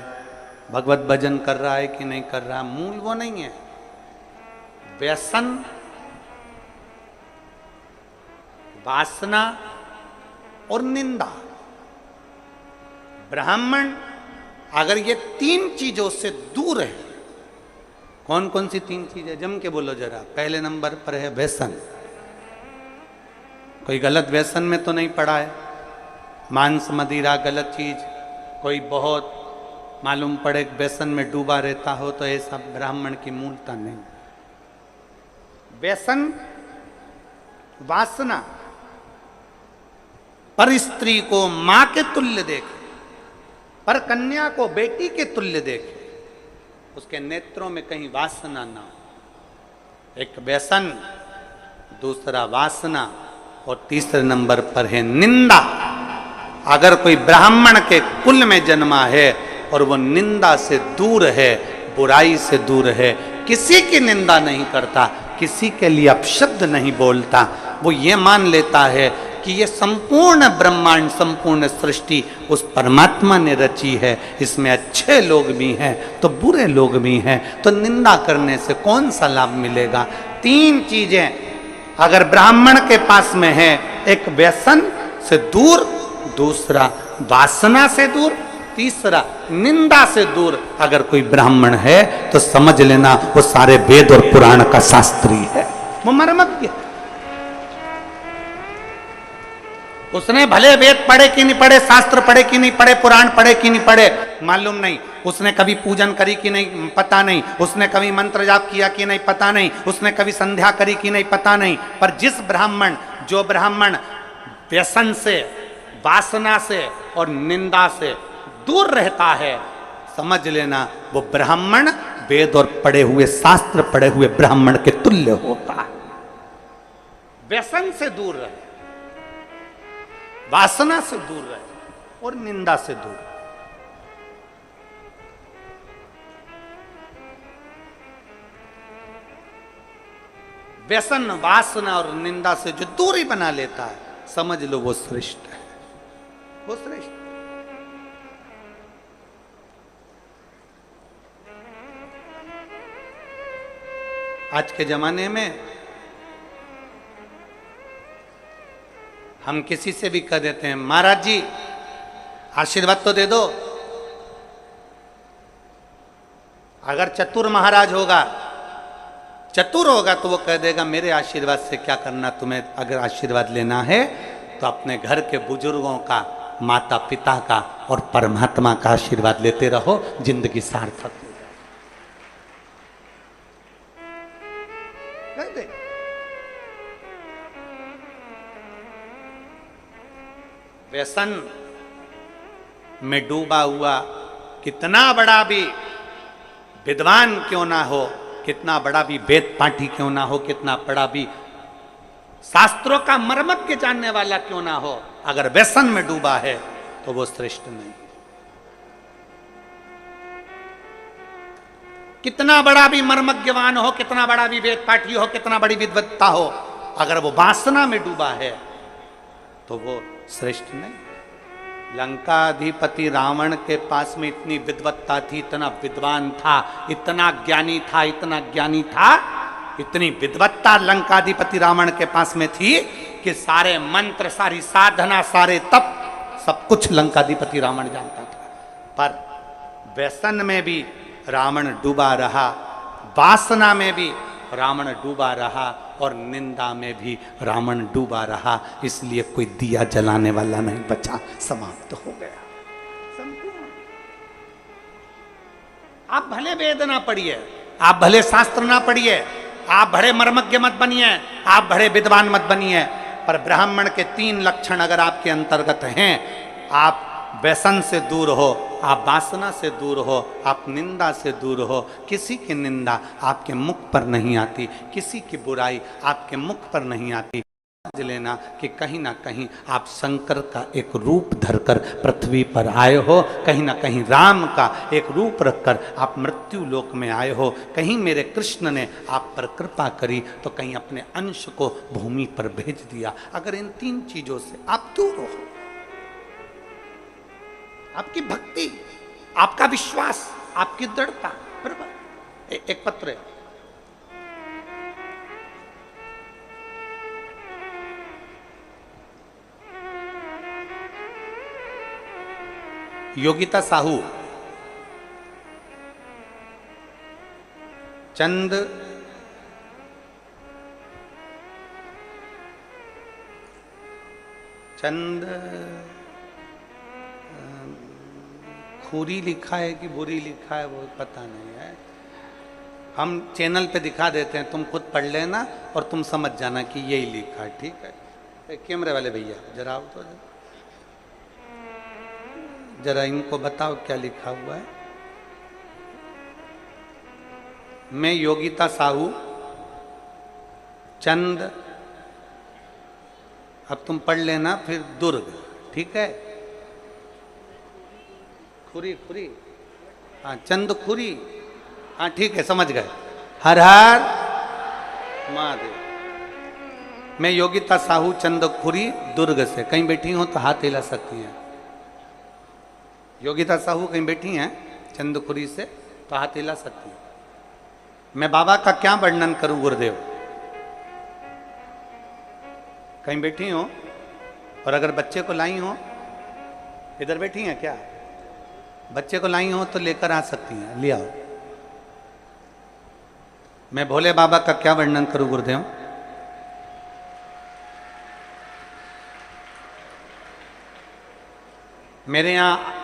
भगवत भजन कर रहा है कि नहीं कर रहा, मूल वो नहीं है। व्यसन, वासना और निंदा। ब्राह्मण अगर ये तीन चीजों से दूर है, कौन कौन सी तीन चीजें, जम के बोलो जरा। पहले नंबर पर है व्यसन। कोई गलत व्यसन में तो नहीं पड़ा है, मांस मदिरा गलत चीज, कोई बहुत मालूम पड़े व्यसन में डूबा रहता हो तो ऐसा ब्राह्मण की मूलता नहीं। व्यसन, वासना, पर स्त्री को मां के तुल्य देखे, पर कन्या को बेटी के तुल्य देखे, उसके नेत्रों में कहीं वासना ना हो। एक व्यसन, दूसरा वासना और तीसरे नंबर पर है निंदा। अगर कोई ब्राह्मण के कुल में जन्मा है और वो निंदा से दूर है, बुराई से दूर है, किसी की निंदा नहीं करता, किसी के लिए अपशब्द नहीं बोलता, वो ये मान लेता है कि ये संपूर्ण ब्रह्मांड, संपूर्ण सृष्टि उस परमात्मा ने रची है, इसमें अच्छे लोग भी हैं तो बुरे लोग भी हैं, तो निंदा करने से कौन सा लाभ मिलेगा। तीन चीजें अगर ब्राह्मण के पास में है, एक व्यसन से दूर, दूसरा वासना से दूर, तीसरा निंदा से दूर अगर कोई ब्राह्मण है तो समझ लेना वो सारे वेद और पुराण का शास्त्री है, वो मर्मज्ञ। उसने भले वेद पढ़े कि नहीं पढ़े, शास्त्र पढ़े कि नहीं पढ़े, पुराण पढ़े कि नहीं पढ़े, मालूम नहीं। उसने कभी पूजन करी कि नहीं, पता नहीं। उसने कभी मंत्र जाप किया कि नहीं, पता नहीं। उसने कभी संध्या करी कि नहीं, पता नहीं। पर जिस ब्राह्मण, जो ब्राह्मण व्यसन से, वासना से और निंदा से दूर रहता है, समझ लेना वो ब्राह्मण वेद और पढ़े हुए, शास्त्र पढ़े हुए ब्राह्मण के तुल्य होता है। व्यसन से दूर रहे, वासना से दूर रहे और निंदा से दूर। व्यसन, वासना और निंदा से जो दूरी बना लेता है, समझ लो वो श्रेष्ठ है, वो श्रेष्ठ। आज के जमाने में हम किसी से भी कह देते हैं, महाराज जी आशीर्वाद तो दे दो। अगर चतुर महाराज होगा, चतुर होगा तो वो कह देगा मेरे आशीर्वाद से क्या करना तुम्हें, अगर आशीर्वाद लेना है तो अपने घर के बुजुर्गों का, माता पिता का और परमात्मा का आशीर्वाद लेते रहो, जिंदगी सार्थक हो जाए। व्यसन में डूबा हुआ कितना बड़ा भी विद्वान क्यों ना हो, कितना बड़ा भी वेद पाठी क्यों ना हो, कितना बड़ा भी शास्त्रों का मर्मज्ञ जानने वाला क्यों ना हो, अगर व्यसन में डूबा है तो वो श्रेष्ठ नहीं। कितना बड़ा भी मर्मज्ञवान हो, कितना बड़ा भी वेद पाठी हो, कितना बड़ी विद्वत्ता हो, अगर वो वासना में डूबा है तो वो श्रेष्ठ नहीं। लंकाधिपति रावण के पास में इतनी विद्वत्ता थी, इतना विद्वान था, इतना ज्ञानी था, इतना ज्ञानी था, इतनी विद्वत्ता लंकाधिपति रावण के पास में थी कि सारे मंत्र, सारी साधना, सारे तप, सब कुछ लंकाधिपति रावण जानता था। पर व्यसन में भी रावण डूबा रहा, वासना में भी रावण डूबा रहा, और निंदा में भी रावण डूबा रहा। इसलिए कोई दिया जलाने वाला नहीं बचा, समाप्त हो गया। आप भले वेद ना पढ़िए, आप भले शास्त्र ना पढ़िए, आप बड़े मर्मज्ञ मत बनिए, आप बड़े विद्वान मत बनिए, पर ब्राह्मण के 3 लक्षण अगर आपके अंतर्गत हैं, आप व्यसन से दूर हो, आप वासना से दूर हो, आप निंदा से दूर हो, किसी की निंदा आपके मुख पर नहीं आती, किसी की बुराई आपके मुख पर नहीं आती, समझ लेना कि कहीं ना कहीं आप शंकर का एक रूप धरकर पृथ्वी पर आए हो, कहीं ना कहीं राम का एक रूप रखकर आप मृत्यु लोक में आए हो, कहीं मेरे कृष्ण ने आप पर कृपा करी तो कहीं अपने अंश को भूमि पर भेज दिया। अगर इन 3 चीजों से आप दूर हो, आपकी भक्ति, आपका विश्वास, आपकी दृढ़ता, बराबर। एक पत्र है, योगिता साहू, चंद खुरी लिखा है कि बुरी लिखा है वो पता नहीं है, हम चैनल पे दिखा देते हैं, तुम खुद पढ़ लेना और तुम समझ जाना कि यही लिखा है, ठीक है। कैमरे वाले भैया जरा आओ तो जरा इनको बताओ क्या लिखा हुआ है। मैं योगिता साहू, चंद, अब तुम पढ़ लेना फिर दुर्ग, ठीक है। खुरी खुरी, हाँ चंद खुरी, हाँ ठीक है, समझ गए। हर हर महादेव। मैं योगिता साहू, चंद खुरी, दुर्ग से। कहीं बैठी हो तो हाथ हिला सकती हैं। योगिता साहू कहीं बैठी हैं चंदखुरी से तो हाथ हिला सकती है। मैं बाबा का क्या वर्णन करूं गुरुदेव। कहीं बैठी हो और अगर बच्चे को लाई हो, इधर बैठी हैं क्या, बच्चे को लाई हो तो लेकर आ सकती हैं, ले आओ। मैं भोले बाबा का क्या वर्णन करूं गुरुदेव। मेरे यहाँ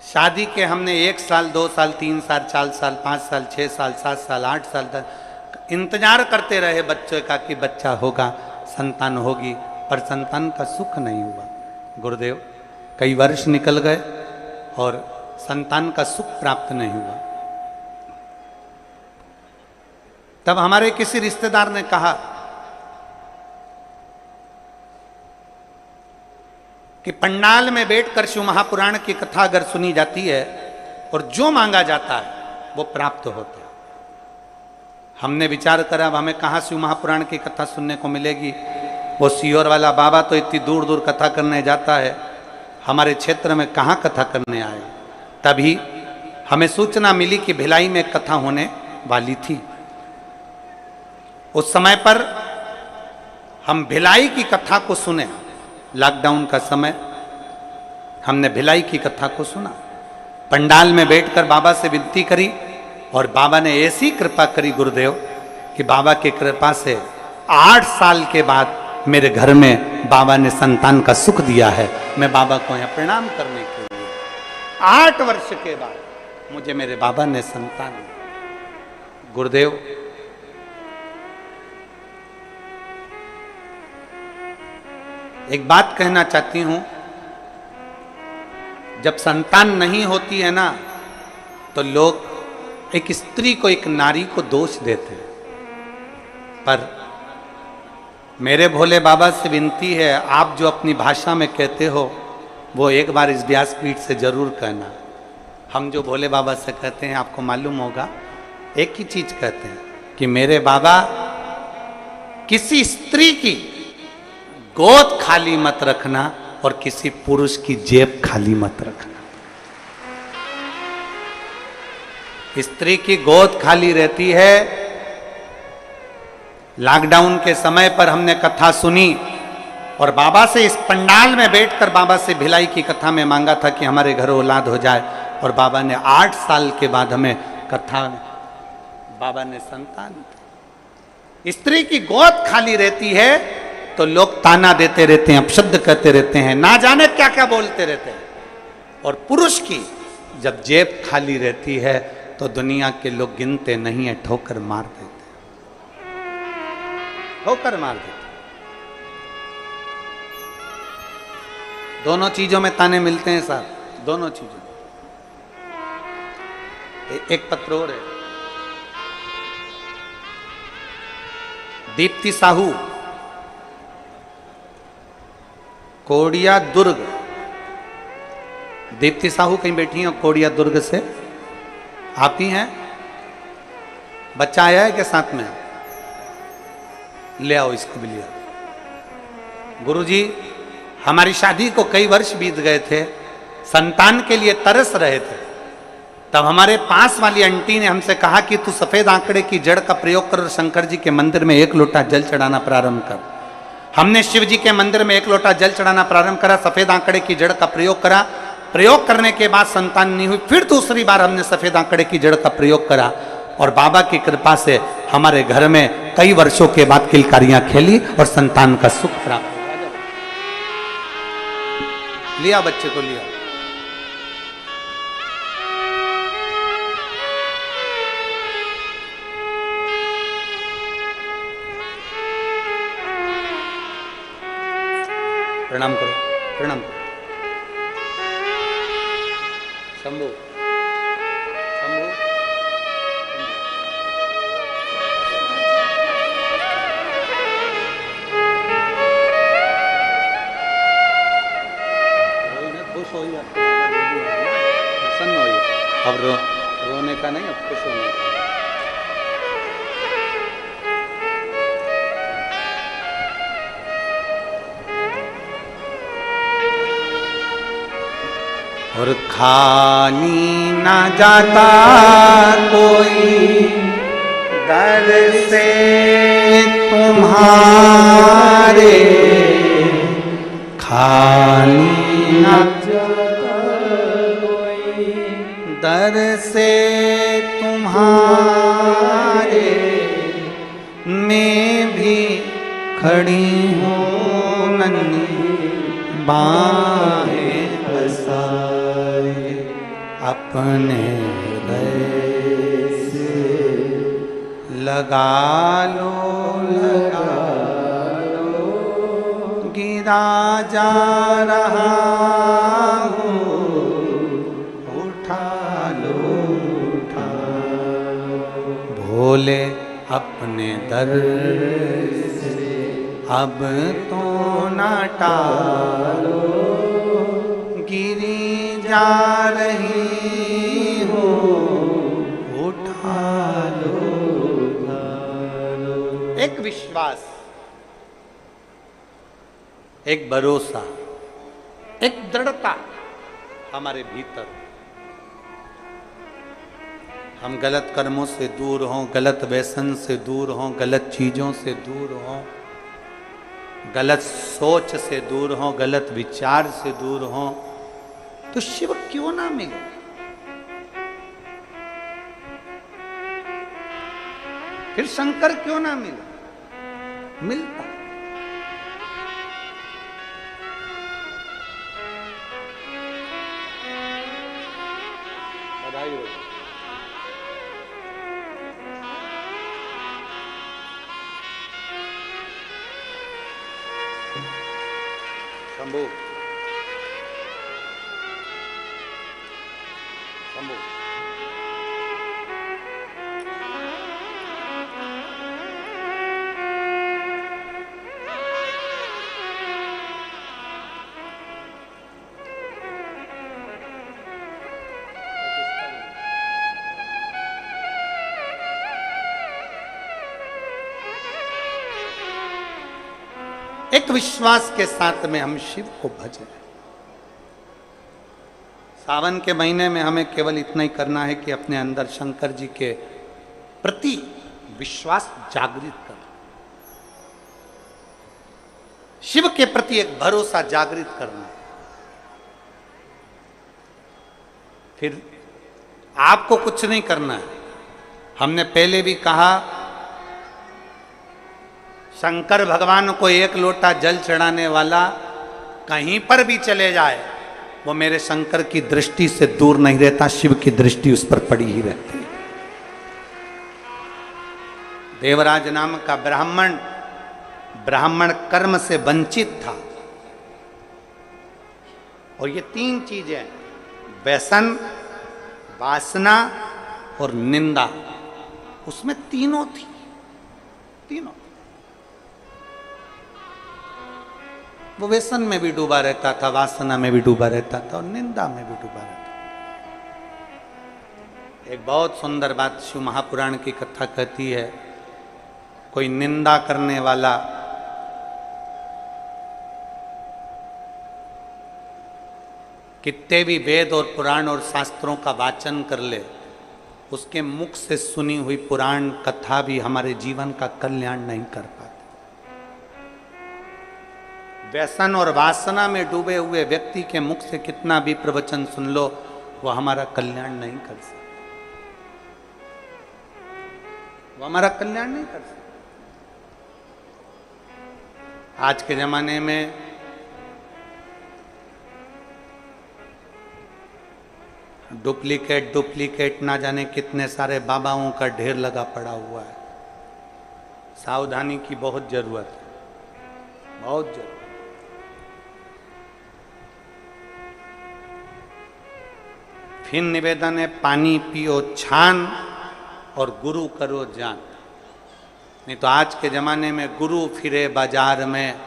शादी के हमने 1 साल, 2 साल, 3 साल, 4 साल, 5 साल, 6 साल, 7 साल, 8 साल तक इंतजार करते रहे बच्चे का कि बच्चा होगा, संतान होगी, पर संतान का सुख नहीं हुआ गुरुदेव। कई वर्ष निकल गए और संतान का सुख प्राप्त नहीं हुआ। तब हमारे किसी रिश्तेदार ने कहा कि पंडाल में बैठकर शिव महापुराण की कथा अगर सुनी जाती है और जो मांगा जाता है वो प्राप्त होता है। हमने विचार करा अब हमें कहाँ शिव महापुराण की कथा सुनने को मिलेगी। वो सीहोर वाला बाबा तो इतनी दूर दूर कथा करने जाता है, हमारे क्षेत्र में कहाँ कथा करने आए। तभी हमें सूचना मिली कि भिलाई में कथा होने वाली थी। उस समय पर हम भिलाई की कथा को सुने। लॉकडाउन का समय हमने भिलाई की कथा को सुना। पंडाल में बैठकर बाबा से विनती करी और बाबा ने ऐसी कृपा करी गुरुदेव कि बाबा की कृपा से 8 साल के बाद मेरे घर में बाबा ने संतान का सुख दिया है। मैं बाबा को यहाँ प्रणाम करने के लिए 8 वर्ष के बाद मुझे मेरे बाबा ने संतान दी। गुरुदेव एक बात कहना चाहती हूं, जब संतान नहीं होती है ना तो लोग एक स्त्री को, एक नारी को दोष देते हैं। पर मेरे भोले बाबा से विनती है, आप जो अपनी भाषा में कहते हो वो एक बार इस व्यासपीठ से जरूर कहना। हम जो भोले बाबा से कहते हैं आपको मालूम होगा, एक ही चीज कहते हैं कि मेरे बाबा किसी स्त्री की गोद खाली मत रखना और किसी पुरुष की जेब खाली मत रखना। स्त्री की गोद खाली रहती है लॉकडाउन के समय पर हमने कथा सुनी और बाबा से इस पंडाल में बैठकर बाबा से भिलाई की कथा में मांगा था कि हमारे घर औलाद हो जाए, और बाबा ने 8 साल के बाद हमें कथा, बाबा ने संतान दी। स्त्री की गोद खाली रहती है तो लोग ताना देते रहते हैं, अपशब्द कहते रहते हैं, ना जाने क्या क्या बोलते रहते हैं। और पुरुष की जब जेब खाली रहती है तो दुनिया के लोग गिनते नहीं है, ठोकर मार देते, ठोकर मार देते। दोनों चीजों में ताने मिलते हैं साहब, दोनों चीजों। एक पत्र और है, दीप्ति साहू, कोडिया दुर्ग। दीप्ति साहू कहीं बैठी हैं कोडिया दुर्ग से, आप ही हैं? बच्चा आया है क्या साथ में? ले आओ, इसको भी ले आओ। गुरुजी, हमारी शादी को कई वर्ष बीत गए थे, संतान के लिए तरस रहे थे, तब हमारे पास वाली आंटी ने हमसे कहा कि तू सफेद आंकड़े की जड़ का प्रयोग कर और शंकर जी के मंदिर में 1 लोटा जल चढ़ाना प्रारंभ कर। हमने शिव जी के मंदिर में 1 लोटा जल चढ़ाना प्रारंभ करा, सफेद आंकड़े की जड़ का प्रयोग करा। प्रयोग करने के बाद संतान नहीं हुई, फिर दूसरी बार हमने सफेद आंकड़े की जड़ का प्रयोग करा और बाबा की कृपा से हमारे घर में कई वर्षों के बाद किलकारियां खेली और संतान का सुख प्राप्त हुआ। लिया बच्चे को, लिया। प्रणाम करो, प्रणाम करो। शंभू, शंभू, खुश हो, प्रसन्न हो। अब रोने का नहीं, अब खुश होने का। और खाली ना जाता कोई दर से तुम्हारे, खाली ना जाता कोई दर से तुम्हारे, मैं भी खड़ी हूँ नन्ही बाहें पसारे, अपने हृदय से लगा लो, लगा लो, गिरा जा रहा हूँ, उठा लो, उठा लो। भोले अपने दर से अब तो ना टालो, गिरी जा रही हूँ, उठा लो, उठा लो। एक विश्वास, एक भरोसा, एक दृढ़ता हमारे भीतर। हम गलत कर्मों से दूर हों, गलत व्यसन से दूर हों, गलत चीजों से दूर हों, गलत सोच से दूर हों, गलत विचार से दूर हों, तो शिव क्यों ना मिले? फिर शंकर क्यों ना मिले? मिलता। बधाई हो। शंभू, शंभू, एक विश्वास के साथ में हम शिव को भजें। सावन के महीने में हमें केवल इतना ही करना है कि अपने अंदर शंकर जी के प्रति विश्वास जागृत करें। शिव के प्रति एक भरोसा जागृत करना। फिर आपको कुछ नहीं करना है। हमने पहले भी कहा, शंकर भगवान को एक लोटा जल चढ़ाने वाला कहीं पर भी चले जाए, वो मेरे शंकर की दृष्टि से दूर नहीं रहता, शिव की दृष्टि उस पर पड़ी ही रहती है। देवराज नाम का ब्राह्मण कर्म से वंचित था, और ये तीन चीजें, व्यसन, वासना और निंदा, उसमें तीनों थी, तीनों। वो व्यसन में भी डूबा रहता था, वासना में भी डूबा रहता था, और निंदा में भी डूबा रहता था। एक बहुत सुंदर बात शिव महापुराण की कथा कहती है, कोई निंदा करने वाला कितने भी वेद और पुराण और शास्त्रों का वाचन कर ले, उसके मुख से सुनी हुई पुराण कथा भी हमारे जीवन का कल्याण नहीं कर पाती। व्यसन और वासना में डूबे हुए व्यक्ति के मुख से कितना भी प्रवचन सुन लो, वो हमारा कल्याण नहीं कर सकता, वो हमारा कल्याण नहीं कर सकता। आज के जमाने में डुप्लीकेट ना जाने कितने सारे बाबाओं का ढेर लगा पड़ा हुआ है। सावधानी की बहुत जरूरत है, बहुत जरूरत। फिर निवेदन है, पानी पियो छान और गुरु करो जान। नहीं तो आज के जमाने में गुरु फिरे बाजार में,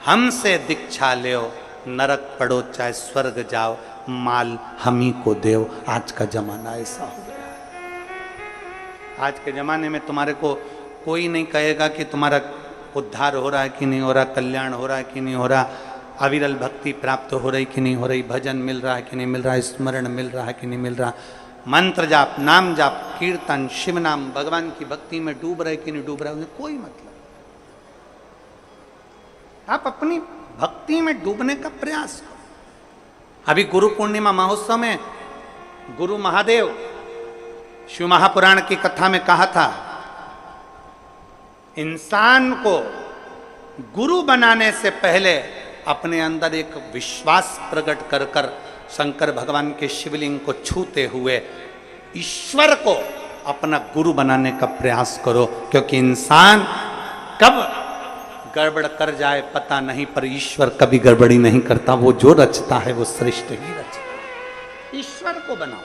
हमसे दीक्षा लो, नरक पड़ो चाहे स्वर्ग जाओ, माल हम ही को देव। आज का जमाना ऐसा हो गया है। आज के जमाने में तुम्हारे को कोई नहीं कहेगा कि तुम्हारा उद्धार हो रहा है कि नहीं हो रहा, कल्याण हो रहा है कि नहीं हो रहा, अविरल भक्ति प्राप्त हो रही कि नहीं हो रही, भजन मिल रहा है कि नहीं मिल रहा, स्मरण मिल रहा है कि नहीं मिल रहा, मंत्र जाप, नाम जाप, कीर्तन, शिव नाम, भगवान की भक्ति में डूब रहे कि नहीं डूब रहे, उन्हें कोई मतलब। आप अपनी भक्ति में डूबने का प्रयास करो। अभी गुरु पूर्णिमा महोत्सव में गुरु महादेव शिव महापुराण की कथा में कहा था, इंसान को गुरु बनाने से पहले अपने अंदर एक विश्वास प्रकट कर कर शंकर भगवान के शिवलिंग को छूते हुए ईश्वर को अपना गुरु बनाने का प्रयास करो, क्योंकि इंसान कब गड़बड़ कर जाए पता नहीं, पर ईश्वर कभी गड़बड़ी नहीं करता। वो जो रचता है वो श्रेष्ठ ही रचता है। ईश्वर को बनाओ।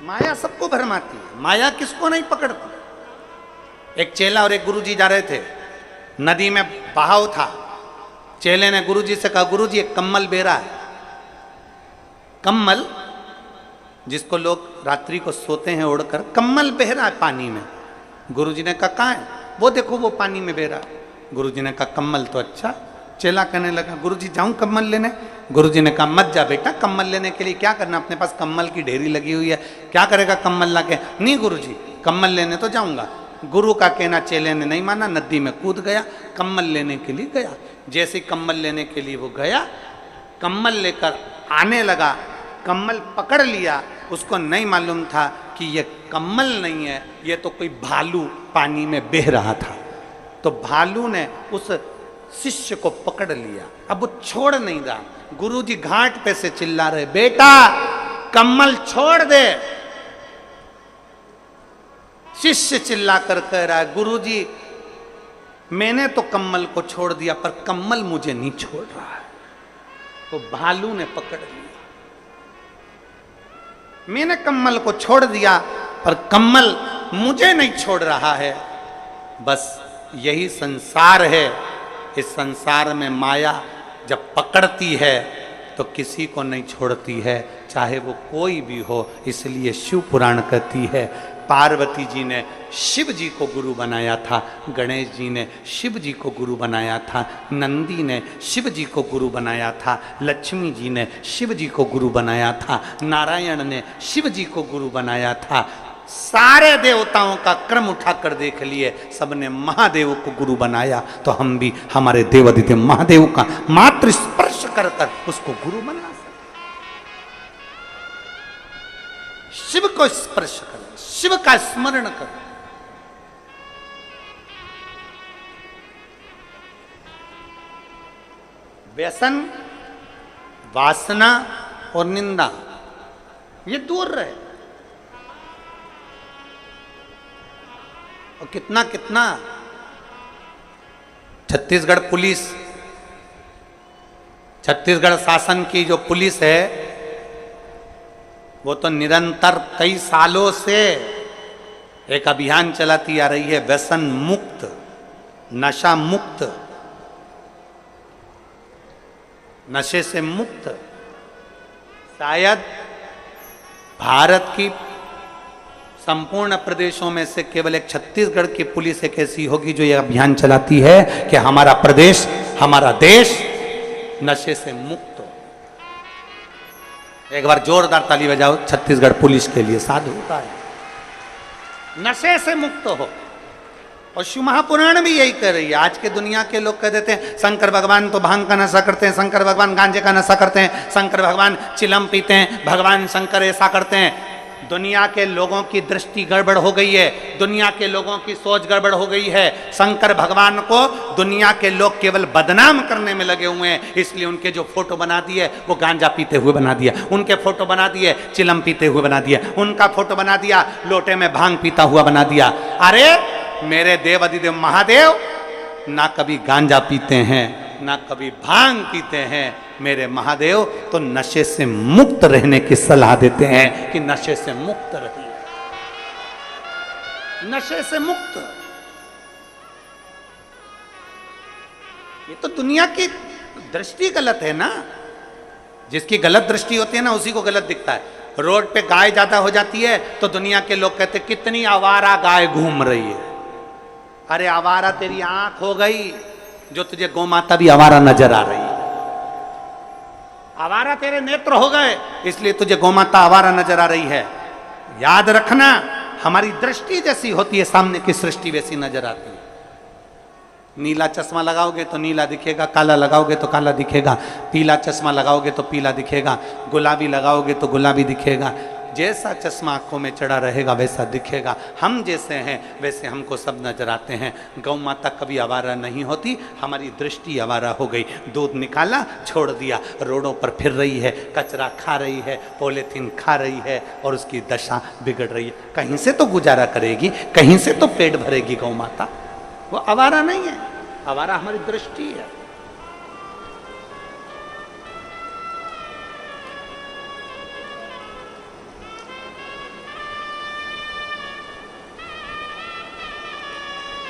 माया सबको भरमाती है, माया किसको नहीं पकड़ती। एक चेला और एक गुरुजी जा रहे थे, नदी में बहाव था। चेले ने गुरुजी से कहा, गुरुजी एक कम्मल बेरा है। कम्मल जिसको लोग रात्रि को सोते हैं ओढ़कर, कम्मल बह रहा है पानी में। गुरुजी ने कहा कहाँ है? वो देखो वो पानी में बह रहा है। गुरुजी ने कहा कम्मल तो अच्छा। चेला कहने लगा, गुरुजी जाऊं कम्मल लेने? गुरुजी ने कहा मत जा बेटा, कम्मल लेने के लिए क्या करना, अपने पास कम्मल की ढेरी लगी हुई है, क्या करेगा कम्मल लाके? नहीं गुरुजी, कम्मल लेने तो जाऊंगा। गुरु का कहना चेले ने नहीं माना, नदी में कूद गया, कम्मल लेने के लिए गया। जैसे कम्मल लेने के लिए वो गया, कम्मल लेकर आने लगा, कम्मल पकड़ लिया। उसको नहीं मालूम था कि ये कम्मल नहीं है, ये तो कोई भालू पानी में बह रहा था। तो भालू ने उस शिष्य को पकड़ लिया, अब वो छोड़ नहीं रहा। गुरुजी घाट पे से चिल्ला रहे, बेटा कम्मल छोड़ दे। शिष्य चिल्ला कर कह रहा है, गुरुजी मैंने तो कम्मल को छोड़ दिया, पर कम्मल मुझे नहीं छोड़ रहा है। तो भालू ने पकड़ लिया, मैंने कम्मल को छोड़ दिया पर कम्मल मुझे नहीं छोड़ रहा है। बस यही संसार है। इस संसार में माया जब पकड़ती है तो किसी को नहीं छोड़ती है, चाहे वो कोई भी हो। इसलिए शिव पुराण कहती है, पार्वती जी ने शिव जी को गुरु बनाया था, गणेश जी ने शिव जी को गुरु बनाया था, नंदी ने शिव जी को गुरु बनाया था, लक्ष्मी जी ने शिव जी को गुरु बनाया था, नारायण ने शिव जी को गुरु बनाया था, सारे देवताओं का क्रम उठाकर देख लिए, सबने महादेव को गुरु बनाया, तो हम भी हमारे देवादिदेव महादेव का मात्र स्पर्श कर कर उसको गुरु बना सकते। शिव को स्पर्श करो, शिव का स्मरण करो। व्यसन, वासना और निंदा ये दूर रहे। और कितना कितना छत्तीसगढ़ पुलिस, छत्तीसगढ़ शासन की जो पुलिस है वो तो निरंतर कई सालों से एक अभियान चलाती आ रही है, व्यसन मुक्त, नशा मुक्त, नशे से मुक्त। शायद भारत की संपूर्ण प्रदेशों में से केवल एक छत्तीसगढ़ की पुलिस एक ऐसी होगी जो यह अभियान चलाती है कि हमारा प्रदेश, हमारा देश नशे से मुक्त हो। एक बार जोरदार ताली बजाओ छत्तीसगढ़ पुलिस के लिए, साधुता है, नशे से मुक्त हो। और शिव महापुराण भी यही कर रही है। आज के दुनिया के लोग कह देते हैं शंकर भगवान तो भांग का नशा करते हैं, शंकर भगवान गांजे का नशा करते हैं, शंकर भगवान चिलम पीते हैं, भगवान शंकर ऐसा करते हैं। दुनिया के लोगों की दृष्टि गड़बड़ हो गई है, दुनिया के लोगों की सोच गड़बड़ हो गई है। शंकर भगवान को दुनिया के लोग केवल बदनाम करने में लगे हुए हैं, इसलिए उनके जो फोटो बना दिए वो गांजा पीते हुए बना दिया, उनके फोटो बना दिए चिलम पीते हुए बना दिया, उनका फोटो बना दिया लोटे में भांग पीता हुआ बना दिया। अरे मेरे देव अधिदेव महादेव ना कभी गांजा पीते हैं ना कभी भांग पीते हैं। मेरे महादेव तो नशे से मुक्त रहने की सलाह देते हैं कि नशे से मुक्त रहिए, नशे से मुक्त। ये तो दुनिया की दृष्टि गलत है ना, जिसकी गलत दृष्टि होती है ना उसी को गलत दिखता है। रोड पे गाय ज्यादा हो जाती है तो दुनिया के लोग कहते कितनी आवारा गाय घूम रही है। अरे आवारा तेरी आंख हो गई जो तुझे गौमाता भी आवारा नजर आ रही है। आवारा तेरे नेत्र हो गए इसलिए तुझे गौमाता आवारा नजर आ रही है। याद रखना, हमारी दृष्टि जैसी होती है सामने की सृष्टि वैसी नजर आती है। नीला चश्मा लगाओगे तो नीला दिखेगा, काला लगाओगे तो काला दिखेगा, पीला चश्मा लगाओगे तो पीला दिखेगा, गुलाबी लगाओगे तो गुलाबी दिखेगा। जैसा चश्मा आंखों में चढ़ा रहेगा वैसा दिखेगा। हम जैसे हैं वैसे हमको सब नजर आते हैं। गौ माता कभी आवारा नहीं होती, हमारी दृष्टि आवारा हो गई। दूध निकाला छोड़ दिया, रोडों पर फिर रही है, कचरा खा रही है, पॉलीथीन खा रही है और उसकी दशा बिगड़ रही है। कहीं से तो गुजारा करेगी, कहीं से तो पेट भरेगी गौ माता। वो आवारा नहीं है, आवारा हमारी दृष्टि है।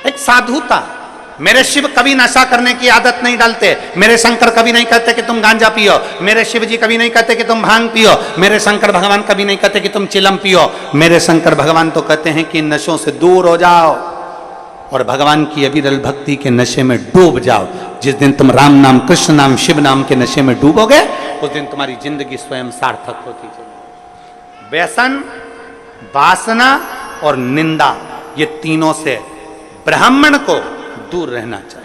एक साधुता। मेरे शिव कभी नशा करने की आदत नहीं डालते, मेरे शंकर कभी नहीं कहते कि तुम गांजा पियो, मेरे शिव जी कभी नहीं कहते कि तुम भांग पियो, मेरे शंकर भगवान कभी नहीं कहते कि तुम चिलम पियो। मेरे शंकर भगवान तो कहते हैं कि नशों से दूर हो जाओ और भगवान की अविरल भक्ति के नशे में डूब जाओ। जिस दिन तुम राम नाम, कृष्ण नाम, शिव नाम के नशे में डूबोगे उस दिन तुम्हारी जिंदगी स्वयं सार्थक होती चलेगी। व्यसन, वासना और निंदा, ये तीनों से ब्राह्मण को दूर रहना चाहिए।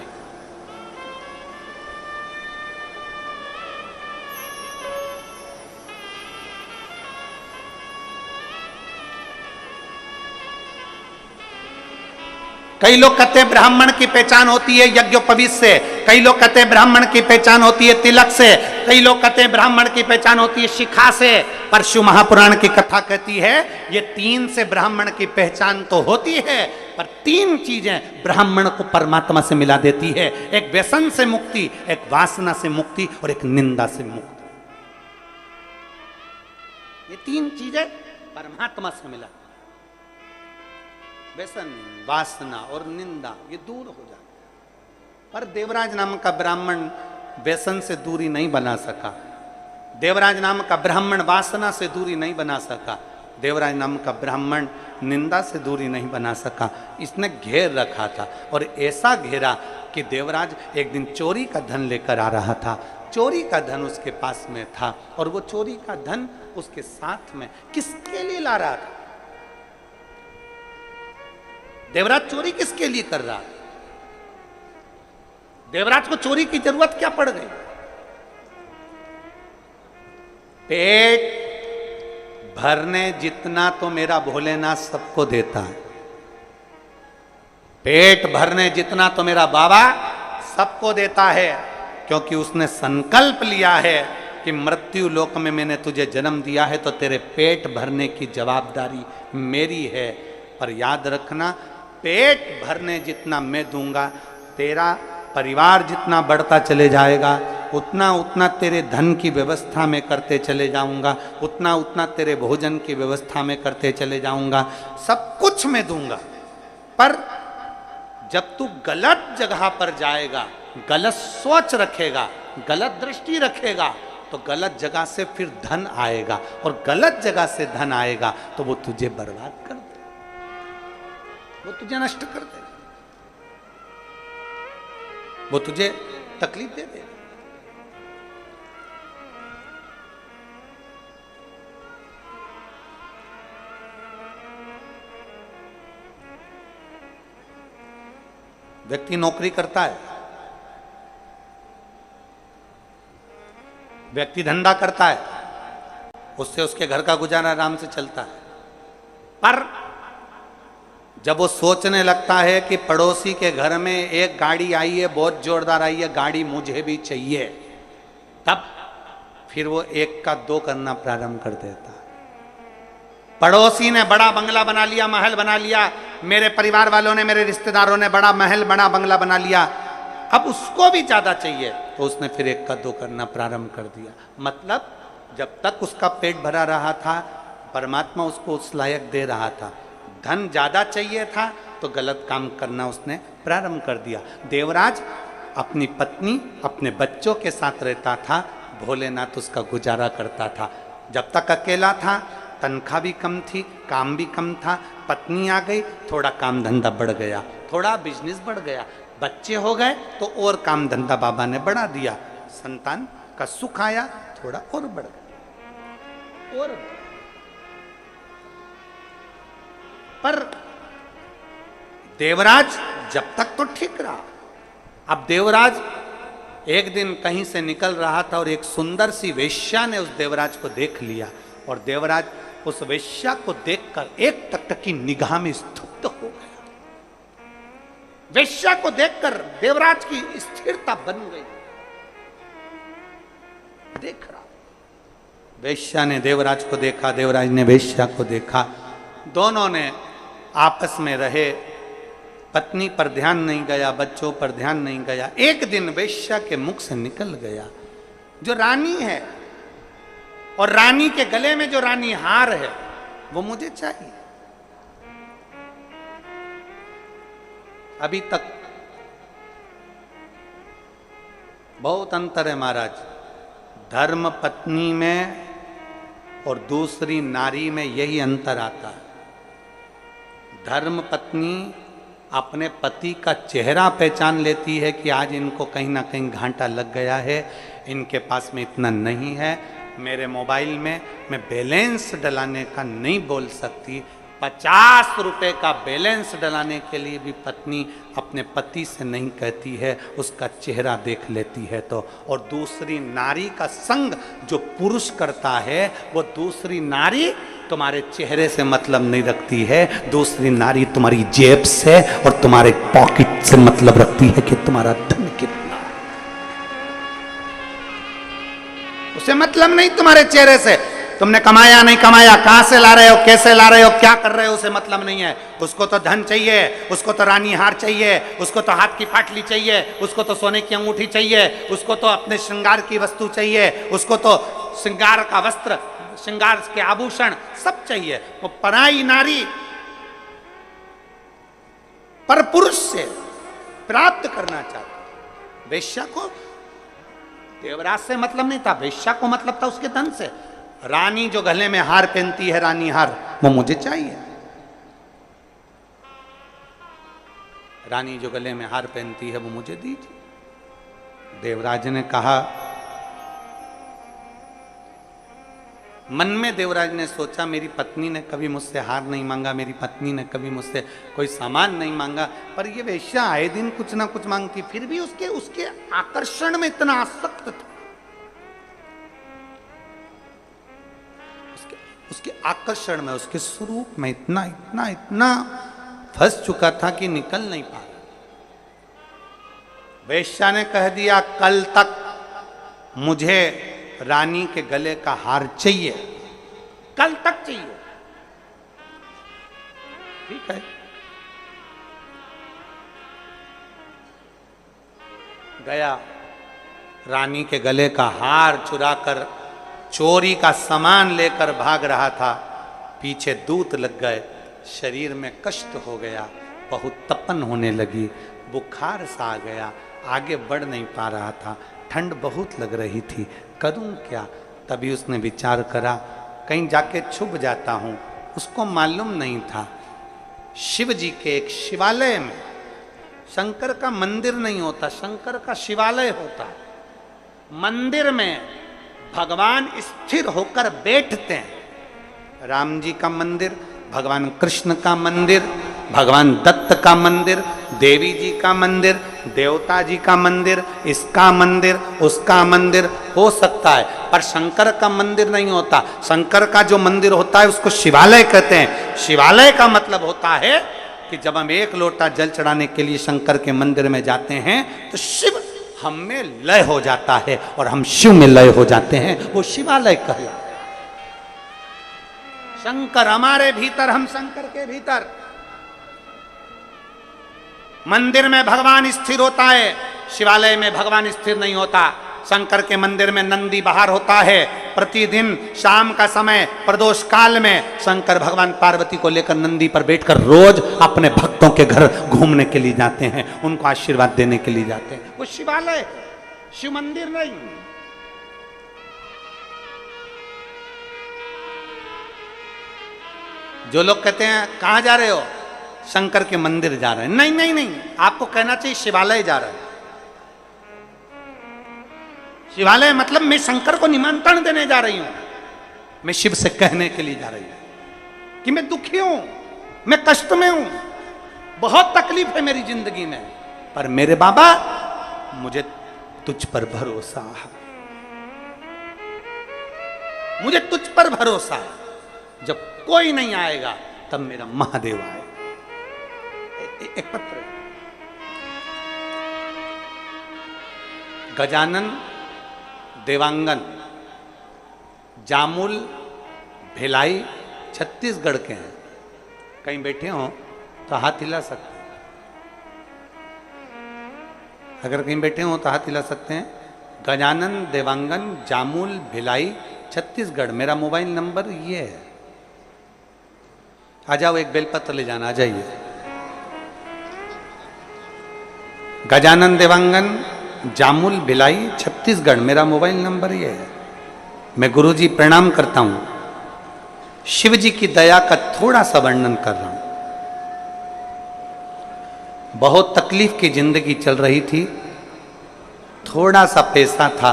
कई लोग कहते हैं ब्राह्मण की पहचान होती है यज्ञोपवीत से, कई लोग कहते हैं ब्राह्मण की पहचान होती है तिलक से, कई लोग कहते हैं ब्राह्मण की पहचान होती है शिखा से। पर शिव महापुराण की कथा कहती है ये तीन से ब्राह्मण की पहचान तो होती है, पर तीन चीजें ब्राह्मण को परमात्मा से मिला देती है। एक व्यसन से मुक्ति, एक वासना से मुक्ति और एक निंदा से मुक्ति। ये तीन चीजें परमात्मा से मिला। व्यसन, वासना और निंदा ये दूर हो जाए। पर देवराज नाम का ब्राह्मण व्यसन से दूरी नहीं बना सका, देवराज नाम का ब्राह्मण वासना से दूरी नहीं बना सका, देवराज नाम का ब्राह्मण निंदा से दूरी नहीं बना सका। इसने घेर रखा था और ऐसा घेरा कि देवराज एक दिन चोरी का धन लेकर आ रहा था। चोरी का धन उसके पास में था और वो चोरी का धन उसके साथ में किसके लिए ला रहा था? देवराज चोरी किसके लिए कर रहा? देवराज को चोरी की जरूरत क्या पड़ गई? पेट भरने जितना तो मेरा भोलेनाथ सबको देता है। पेट भरने जितना तो मेरा बाबा सबको देता है, क्योंकि उसने संकल्प लिया है कि मृत्यु लोक में मैंने तुझे जन्म दिया है तो तेरे पेट भरने की जवाबदारी मेरी है। पर याद रखना, पेट भरने जितना मैं दूंगा, तेरा परिवार जितना बढ़ता चले जाएगा, उतना उतना तेरे धन की व्यवस्था में करते चले जाऊंगा, उतना उतना तेरे भोजन की व्यवस्था में करते चले जाऊंगा, सब कुछ मैं दूंगा। पर जब तू गलत जगह पर जाएगा, गलत सोच रखेगा, गलत दृष्टि रखेगा, तो गलत जगह से फिर धन आएगा, और गलत जगह से धन आएगा तो वो तुझे बर्बाद कर दे, वो तुझे नष्ट कर दे, वो तुझे तकलीफ दे दे। व्यक्ति नौकरी करता है, व्यक्ति धंधा करता है, उससे उसके घर का गुजारा आराम से चलता है। पर जब वो सोचने लगता है कि पड़ोसी के घर में एक गाड़ी आई है, बहुत जोरदार आई है, गाड़ी मुझे भी चाहिए, तब फिर वो एक का दो करना प्रारंभ कर देता है। पड़ोसी ने बड़ा बंगला बना लिया, महल बना लिया, मेरे परिवार वालों ने, मेरे रिश्तेदारों ने बड़ा महल, बड़ा बंगला बना लिया, अब उसको भी ज्यादा चाहिए, तो उसने फिर एक का दो करना प्रारंभ कर दिया। मतलब जब तक उसका पेट भरा रहा था, परमात्मा उसको उस लायक दे रहा था। धन ज्यादा चाहिए था तो गलत काम करना उसने प्रारंभ कर दिया। देवराज अपनी पत्नी, अपने बच्चों के साथ रहता था, भोलेनाथ उसका गुजारा करता था। जब तक अकेला था, तनख्वाह भी कम थी, काम भी कम था, पत्नी आ गई, थोड़ा काम धंधा बढ़ गया, थोड़ा बिजनेस बढ़ गया, बच्चे हो गए तो और काम धंधा बाबा ने बढ़ा दिया, संतान का सुख आया, थोड़ा और बढ़ गया और। पर देवराज जब तक तो ठीक रहा। अब देवराज एक दिन कहीं से निकल रहा था और एक सुंदर सी वेश्या ने उस देवराज को देख लिया, और देवराज उस वेश्या को देखकर एक टकटकी निगाह में स्तब्ध हो गया। वेश्या को देखकर देवराज की स्थिरता बन गई। देख रहा, वेश्या ने देवराज को देखा, देवराज ने वेश्या को देखा, दोनों ने आपस में रहे, पत्नी पर ध्यान नहीं गया, बच्चों पर ध्यान नहीं गया। एक दिन वेश्या के मुख से निकल गया, जो रानी है और रानी के गले में जो रानी हार है वो मुझे चाहिए। अभी तक बहुत अंतर है महाराज, धर्म पत्नी में और दूसरी नारी में यही अंतर आता है। धर्म पत्नी अपने पति का चेहरा पहचान लेती है कि आज इनको कहीं ना कहीं घाटा लग गया है, इनके पास में इतना नहीं है, मेरे मोबाइल में मैं बैलेंस डलाने का नहीं बोल सकती। 50 रुपए का बैलेंस डलाने के लिए भी पत्नी अपने पति से नहीं कहती है, उसका चेहरा देख लेती है तो। और दूसरी नारी का संग जो पुरुष करता है, वो दूसरी नारी तुम्हारे चेहरे से मतलब नहीं रखती है, दूसरी नारी तुम्हारी जेब से और तुम्हारे पॉकेट से मतलब रखती है कि तुम्हारा धन कितना है। उसे मतलब नहीं तुम्हारे चेहरे से, तुमने कमाया नहीं कमाया, कहां से ला रहे हो, कैसे ला रहे हो, क्या कर रहे हो, उसे मतलब नहीं है। उसको तो धन चाहिए, उसको तो रानी हार चाहिए, उसको तो हाथ की फाटली चाहिए, उसको तो सोने की अंगूठी चाहिए, उसको तो अपने श्रृंगार की वस्तु चाहिए, उसको तो श्रृंगार का वस्त्र, श्रृंगार के आभूषण सब चाहिए। वो पराई नारी पर पुरुष से प्राप्त करना चाहती। वेश्या को देवराज से मतलब नहीं था, वेश्या को मतलब था उसके धन से। रानी जो गले में हार पहनती है, रानी हार, वो मुझे चाहिए। रानी जो गले में हार पहनती है वो मुझे दीजिए। देवराज ने कहा, मन में देवराज ने सोचा, मेरी पत्नी ने कभी मुझसे हार नहीं मांगा, मेरी पत्नी ने कभी मुझसे कोई सामान नहीं मांगा, पर ये वेश्या आए दिन कुछ ना कुछ मांगती, फिर भी उसके आकर्षण में इतना आसक्त था, उसके आकर्षण में, उसके स्वरूप में इतना इतना इतना फंस चुका था कि निकल नहीं पा रहा। वेश्या ने कह दिया, कल तक मुझे रानी के गले का हार चाहिए, कल तक चाहिए। ठीक है, गया, रानी के गले का हार चुराकर चोरी का सामान लेकर भाग रहा था। पीछे दूत लग गए, शरीर में कष्ट हो गया, बहुत तपन होने लगी, बुखार सा आ गया, आगे बढ़ नहीं पा रहा था, ठंड बहुत लग रही थी, करूं क्या। तभी उसने विचार करा, कहीं जाके छुप जाता हूं। उसको मालूम नहीं था शिव जी के एक शिवालय में, शंकर का मंदिर नहीं होता, शंकर का शिवालय होता। मंदिर में भगवान स्थिर होकर बैठते हैं। राम जी का मंदिर, भगवान कृष्ण का मंदिर, भगवान दत्त का मंदिर, देवी जी का मंदिर, देवता जी का मंदिर, इसका मंदिर, उसका मंदिर हो सकता है, पर शंकर का मंदिर नहीं होता। शंकर का जो मंदिर होता है उसको शिवालय कहते हैं। शिवालय का मतलब होता है कि जब हम एक लोटा जल चढ़ाने के लिए शंकर के मंदिर में जाते हैं तो शिव हम में लय हो जाता है और हम शिव में लय हो जाते हैं, वो शिवालय कहलाता है। शंकर हमारे भीतर, हम शंकर के भीतर। मंदिर में भगवान स्थिर होता है, शिवालय में भगवान स्थिर नहीं होता। शंकर के मंदिर में नंदी बाहर होता है। प्रतिदिन शाम का समय प्रदोष काल में शंकर भगवान पार्वती को लेकर नंदी पर बैठकर रोज अपने भक्तों के घर घूमने के लिए जाते हैं, उनको आशीर्वाद देने के लिए जाते हैं। वो शिवालय, शिव मंदिर नहीं। जो लोग कहते हैं कहां जा रहे हो, शंकर के मंदिर जा रहे हैं, नहीं नहीं नहीं, आपको कहना चाहिए शिवालय जा रहे हैं। शिवालय मतलब मैं शंकर को निमंत्रण देने जा रही हूं, मैं शिव से कहने के लिए जा रही हूं कि मैं दुखी हूं, मैं कष्ट में हूं, बहुत तकलीफ है मेरी जिंदगी में, पर मेरे बाबा मुझे तुझ पर भरोसा है, मुझे तुझ पर भरोसा है। जब कोई नहीं आएगा तब मेरा महादेव आए। एक पत्र, गजानन देवांगन जामुल भिलाई छत्तीसगढ़ के हैं। कहीं बैठे हो तो हाथ हिला सकते हैं, अगर कहीं बैठे हो तो हाथ हिला सकते हैं। गजानन देवांगन जामुल भिलाई छत्तीसगढ़, मेरा मोबाइल नंबर ये है। आ जाओ, एक बेलपत्र ले जाना, आ जाइए। गजानन देवांगन जामुल भिलाई छत्तीसगढ़, मेरा मोबाइल नंबर ये है। मैं गुरुजी प्रणाम करता हूं। शिव जी की दया का थोड़ा सा वर्णन कर रहा हूं। बहुत तकलीफ की जिंदगी चल रही थी, थोड़ा सा पैसा था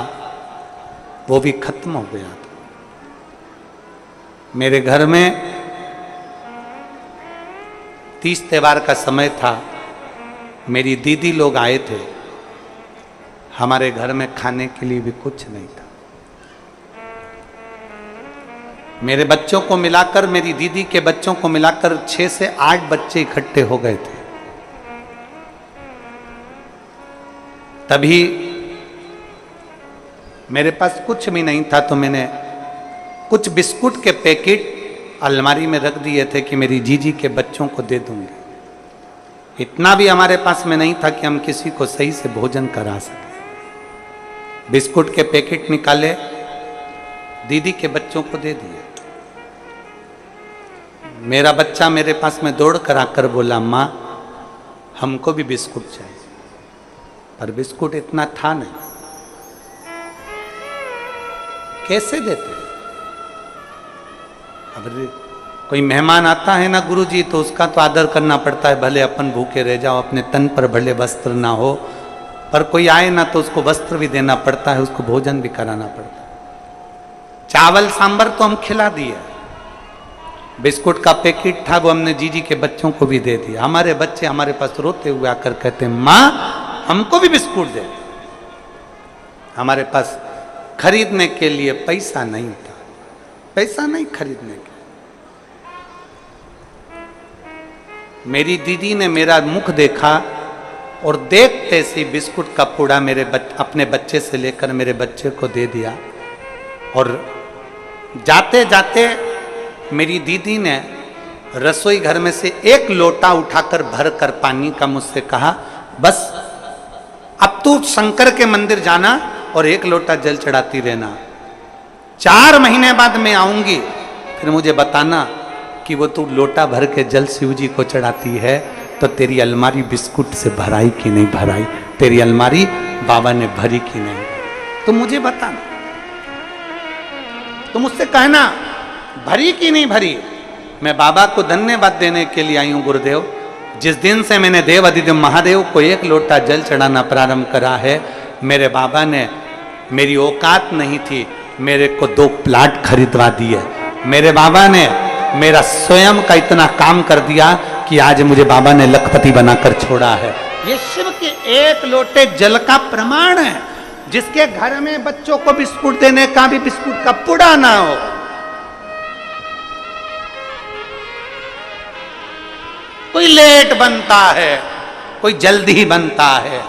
वो भी खत्म हो गया था। मेरे घर में 30 त्योहार का समय था, मेरी दीदी लोग आए थे, हमारे घर में खाने के लिए भी कुछ नहीं था। मेरे बच्चों को मिलाकर, मेरी दीदी के बच्चों को मिलाकर 6 से 8 बच्चे इकट्ठे हो गए थे। तभी मेरे पास कुछ भी नहीं था, तो मैंने कुछ बिस्कुट के पैकेट अलमारी में रख दिए थे कि मेरी जीजी के बच्चों को दे दूंगी। इतना भी हमारे पास में नहीं था कि हम किसी को सही से भोजन करा सके। बिस्कुट के पैकेट निकाले, दीदी के बच्चों को दे दिए। मेरा बच्चा मेरे पास में दौड़ कर आकर बोला, माँ हमको भी बिस्कुट चाहिए, पर बिस्कुट इतना था नहीं, कैसे देते। अब कोई मेहमान आता है ना गुरुजी, तो उसका तो आदर करना पड़ता है, भले अपन भूखे रह जाओ, अपने तन पर भले वस्त्र ना हो, पर कोई आए ना तो उसको वस्त्र भी देना पड़ता है, उसको भोजन भी कराना पड़ता है। चावल सांबर तो हम खिला दिए, बिस्कुट का पैकेट था वो हमने जीजी के बच्चों को भी दे दिया। हमारे बच्चे हमारे पास रोते हुए आकर कहते माँ हमको भी बिस्कुट दे। हमारे पास खरीदने के लिए पैसा नहीं था, पैसा नहीं खरीदने के। मेरी दीदी ने मेरा मुख देखा और देखते से बिस्कुट का पूड़ा अपने बच्चे से लेकर मेरे बच्चे को दे दिया। और जाते जाते मेरी दीदी ने रसोई घर में से एक लोटा उठाकर भरकर पानी का मुझसे कहा, बस अब तू शंकर के मंदिर जाना और एक लोटा जल चढ़ाती रहना। 4 महीने बाद मैं आऊंगी, फिर मुझे बताना कि वो तू लोटा भर के जल शिव जी को चढ़ाती है तो तेरी अलमारी बिस्कुट से भराई कि नहीं भराई, तेरी अलमारी बाबा ने भरी कि नहीं। तो मुझे बताना, तो मुझसे कहना भरी कि नहीं भरी। मैं बाबा को धन्यवाद देने के लिए आई हूं गुरुदेव। जिस दिन से मैंने देव अधिदेव महादेव को एक लोटा जल चढ़ाना प्रारंभ करा है, मेरे बाबा ने, मेरी औकात नहीं थी, मेरे को 2 प्लाट खरीदवा दिए। मेरे बाबा ने मेरा स्वयं का इतना काम कर दिया कि आज मुझे बाबा ने लखपति बनाकर छोड़ा है। ये शिव के एक लोटे जल का प्रमाण है। जिसके घर में बच्चों को बिस्कुट देने का भी बिस्कुट का पुड़ा ना हो, कोई लेट बनता है, कोई जल्दी बनता है,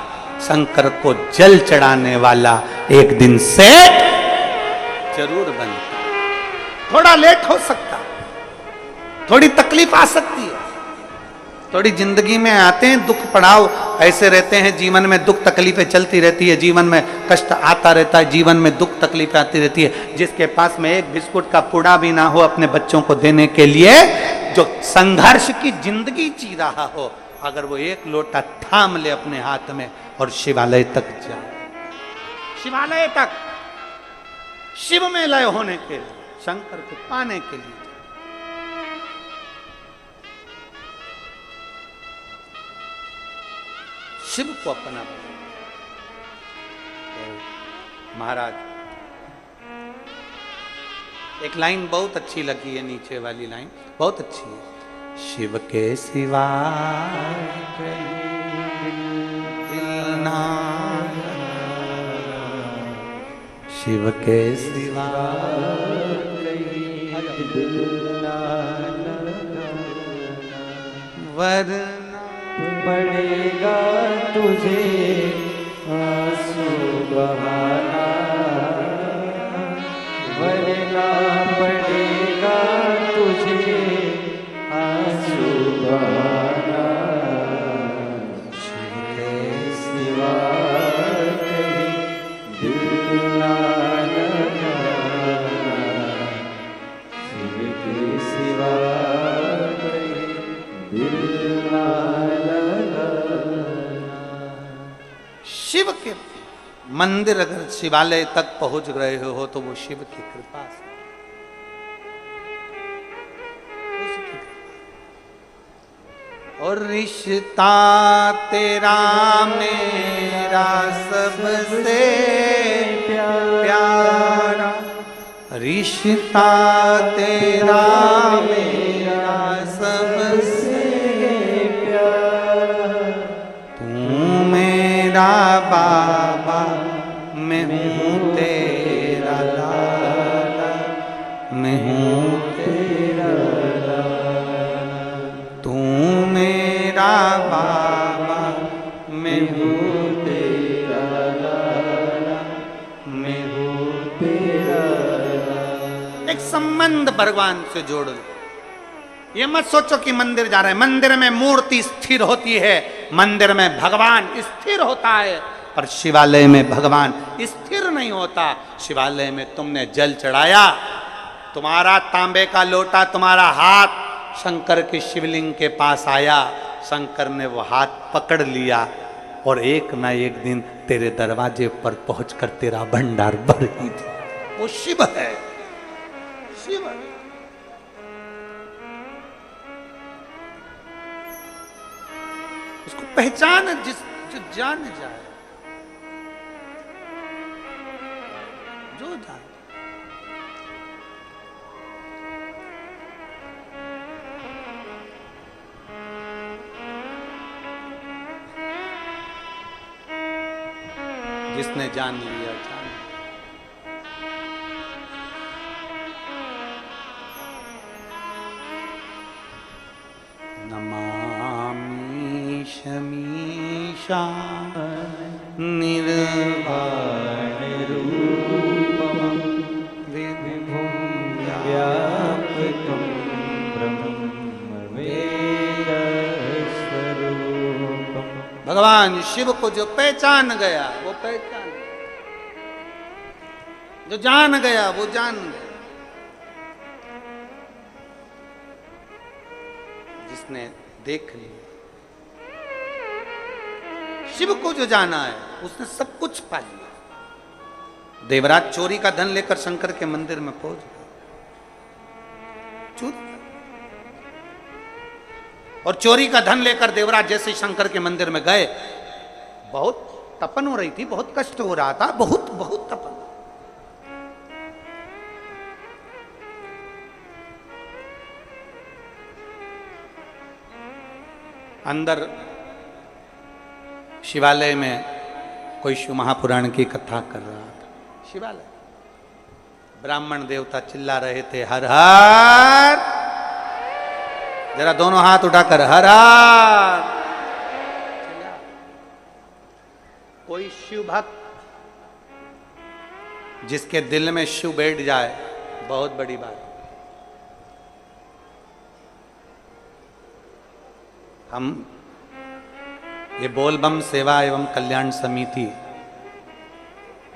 शंकर को जल चढ़ाने वाला एक दिन से जरूर बनता। थोड़ा लेट हो सकता, थोड़ी तकलीफ आ सकती है, थोड़ी जिंदगी में आते हैं दुख पड़ाव ऐसे रहते हैं, जीवन में दुख तकलीफें चलती रहती है, जीवन में कष्ट आता रहता है, जीवन में दुख तकलीफें आती रहती है। जिसके पास में एक बिस्कुट का पुड़ा भी ना हो अपने बच्चों को देने के लिए, जो संघर्ष की जिंदगी जी रहा हो, अगर वो एक लोटा थाम ले अपने हाथ में और शिवालय तक जाए, शिवालय तक शिव में लय होने के लिए, शंकर को पाने के लिए, शिव को अपना बना। तो महाराज एक लाइन बहुत अच्छी लगी है, नीचे वाली लाइन बहुत अच्छी है। शिव के सिवा दिल ना, शिव के सिवा वरना पड़ेगा तुझे आंसू बहाना, वरना पड़ेगा तुझे आंसू बहाना। शिव के सिवा कहीं दिल ना लगाना, शिव के सिवा कहीं दिल ना शिव के मंदिर अगर शिवालय तक पहुंच रहे हो तो वो शिव की कृपा से, और रिश्ता तेरा मेरा सबसे प्यारा, रिश्ता तेरा मेरा सबसे प्यारा, तू मेरा बाबा मैं हूँ तेरा लाला, मैं हूँ तेरा लाला, तू मेरा बाबा मैं हूँ तेरा लाला, मैं हूँ तेरा लाला। एक संबंध भगवान से जोड़ लो। ये मत सोचो कि मंदिर जा रहे हैं, मंदिर में मूर्ति स्थिर होती है, मंदिर में भगवान स्थिर होता है, पर शिवालय में भगवान स्थिर नहीं होता। शिवालय में तुमने जल चढ़ाया, तुम्हारा तांबे का लोटा, तुम्हारा हाथ शंकर के शिवलिंग के पास आया, शंकर ने वो हाथ पकड़ लिया और एक ना एक दिन तेरे दरवाजे पर पहुंचकर तेरा भंडार भर ही दिया। वो शिव है, शिव है। उसको पहचान जो जान जाए, जो जान। जिसने जान लिया जान। नमामि शमीशा निर्वाण रूपम विभुं व्यापकं ब्रह्मवेदस्वरूपम्। भगवान शिव को जो पहचान गया वो पहचान, जो जान गया वो जान गया। जिसने देख लिया, शिव को जो जाना है उसने सब कुछ पा लिया। देवराज चोरी का धन लेकर शंकर के मंदिर में पहुंच गया, चोरी का। और चोरी का धन लेकर देवराज जैसे शंकर के मंदिर में गए, बहुत तपन हो रही थी, बहुत कष्ट हो रहा था, बहुत बहुत तपन। अंदर शिवालय में कोई शिव महापुराण की कथा कर रहा था। शिवालय, ब्राह्मण देवता चिल्ला रहे थे, हर हर, जरा दोनों हाथ उठाकर हर हर। कोई शिव भक्त जिसके दिल में शिव बैठ जाए, बहुत बड़ी बात। हम ये बोलबम सेवा एवं कल्याण समिति,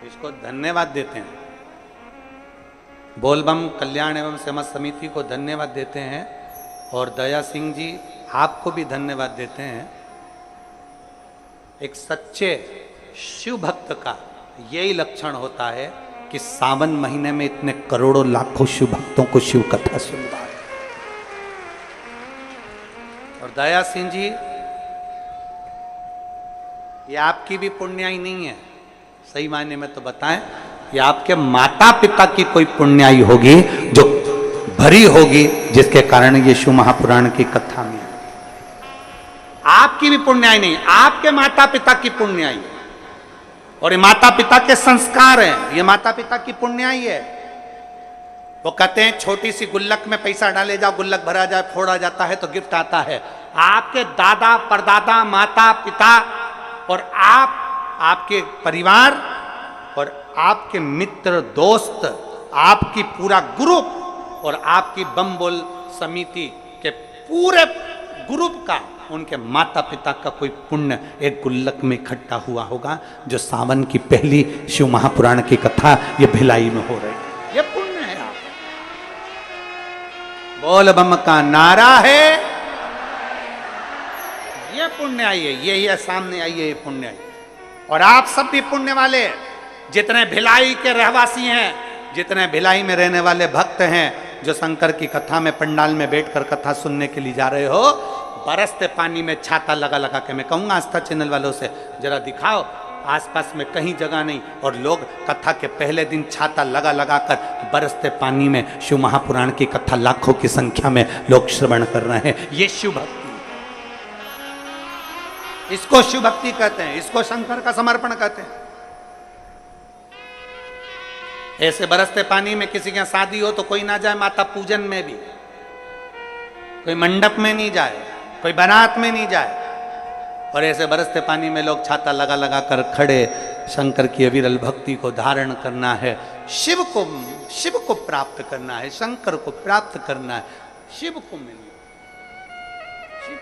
इसको धन्यवाद देते हैं। बोलबम कल्याण एवं सेवा समिति को धन्यवाद देते हैं, और दया सिंह जी आपको भी धन्यवाद देते हैं। एक सच्चे शिव भक्त का यही लक्षण होता है कि सावन महीने में इतने करोड़ों लाखों शिव भक्तों को शिव कथा सुनवा है। और दया सिंह जी, ये आपकी भी पुण्याई नहीं है, सही मायने में तो बताएं, ये आपके माता पिता की कोई पुण्याई होगी जो भरी होगी, जिसके कारण ये शिव महापुराण की कथा में। आपकी भी पुण्याई नहीं, आपके माता पिता की पुण्याई है। और ये माता पिता के संस्कार हैं, ये माता पिता की पुण्याई है। वो कहते हैं छोटी सी गुल्लक में पैसा डाले जाओ, गुल्लक भरा जाए, फोड़ा जाता है तो गिफ्ट आता है। आपके दादा परदादा माता पिता और आप, आपके परिवार और आपके मित्र दोस्त, आपकी पूरा ग्रुप और आपकी बम बोल समिति के पूरे ग्रुप का, उनके माता पिता का कोई पुण्य एक गुल्लक में इकट्ठा हुआ होगा, जो सावन की पहली शिव महापुराण की कथा ये भिलाई में हो रही है। ये पुण्य है। आप बोल बम का नारा है, ये पुण्य आई है, ये सामने आई है, ये पुण्य आई। और आप सब भी पुण्य वाले, जितने भिलाई के रहवासी हैं, जितने भिलाई में रहने वाले भक्त हैं, जो शंकर की कथा में पंडाल में बैठकर कथा सुनने के लिए जा रहे हो, बरसते पानी में छाता लगा लगा के, मैं कहूंगा आस्था चैनल वालों से जरा दिखाओ, आसपास में कहीं जगह नहीं, और लोग कथा के पहले दिन छाता लगा लगा कर बरसते पानी में शिव महापुराण की कथा लाखों की संख्या में लोग श्रवण कर रहे हैं। ये शिव भक्ति, इसको शिव भक्ति कहते हैं, इसको शंकर का समर्पण कहते हैं। ऐसे बरसते पानी में किसी के शादी हो तो कोई ना जाए माता पूजन में भी, कोई मंडप में नहीं जाए, कोई बारात में नहीं जाए, और ऐसे बरसते पानी में लोग छाता लगा लगा कर खड़े शंकर की अविरल भक्ति को धारण करना है, शिव को प्राप्त करना है, शंकर को प्राप्त करना है, शिव को मिलना, शिव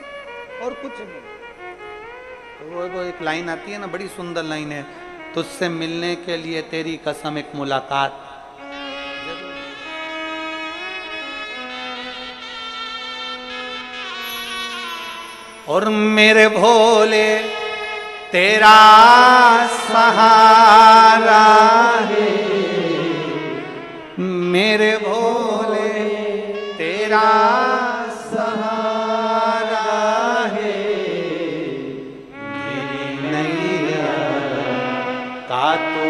और कुछ नहीं। तो वो एक लाइन आती है ना, बड़ी सुंदर लाइन है, तुझसे मिलने के लिए तेरी कसम एक मुलाकात। और मेरे भोले तेरा सहारा है, मेरे भोले तेरा सहारा है, मेरी नैया का तो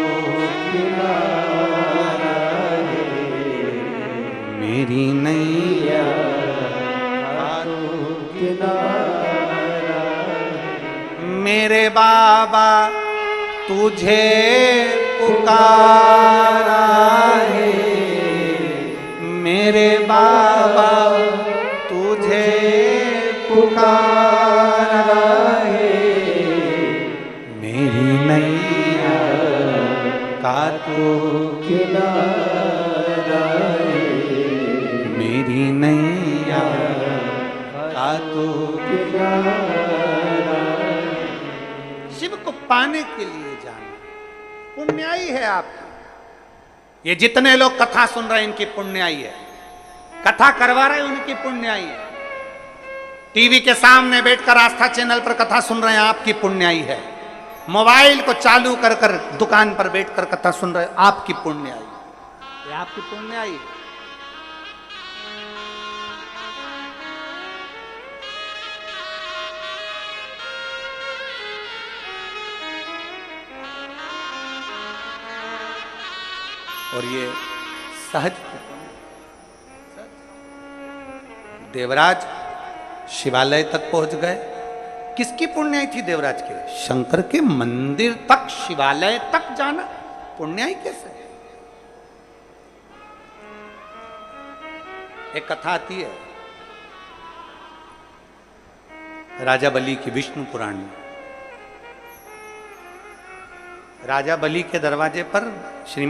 किनारा है, मेरी नैया का तो किनारा। मेरे बाबा तुझे पुकारा है मेरे बाबा, तुझे पुकारा है मेरी नैया का तू किनारा है, मेरी नैया का तू किनारा। शिव को पाने के लिए जाना पुण्याई है आपकी। ये जितने लोग कथा सुन रहे हैं इनकी पुण्याई है, कथा करवा रहे हैं उनकी पुण्याई है, टीवी के सामने बैठकर आस्था चैनल पर कथा सुन रहे हैं आपकी पुण्याई है, मोबाइल को चालू कर कर दुकान पर बैठकर कथा सुन रहे हैं आपकी पुण्याई, ये आपकी पुण्याई है। और ये सहज देवराज शिवालय तक पहुंच गए। किसकी पुण्याई थी देवराज के? शंकर के मंदिर तक, शिवालय तक जाना पुण्याई कैसे? एक कथा आती है राजा बलि की विष्णु पुराण में। राजा बलि के दरवाजे पर श्रीमद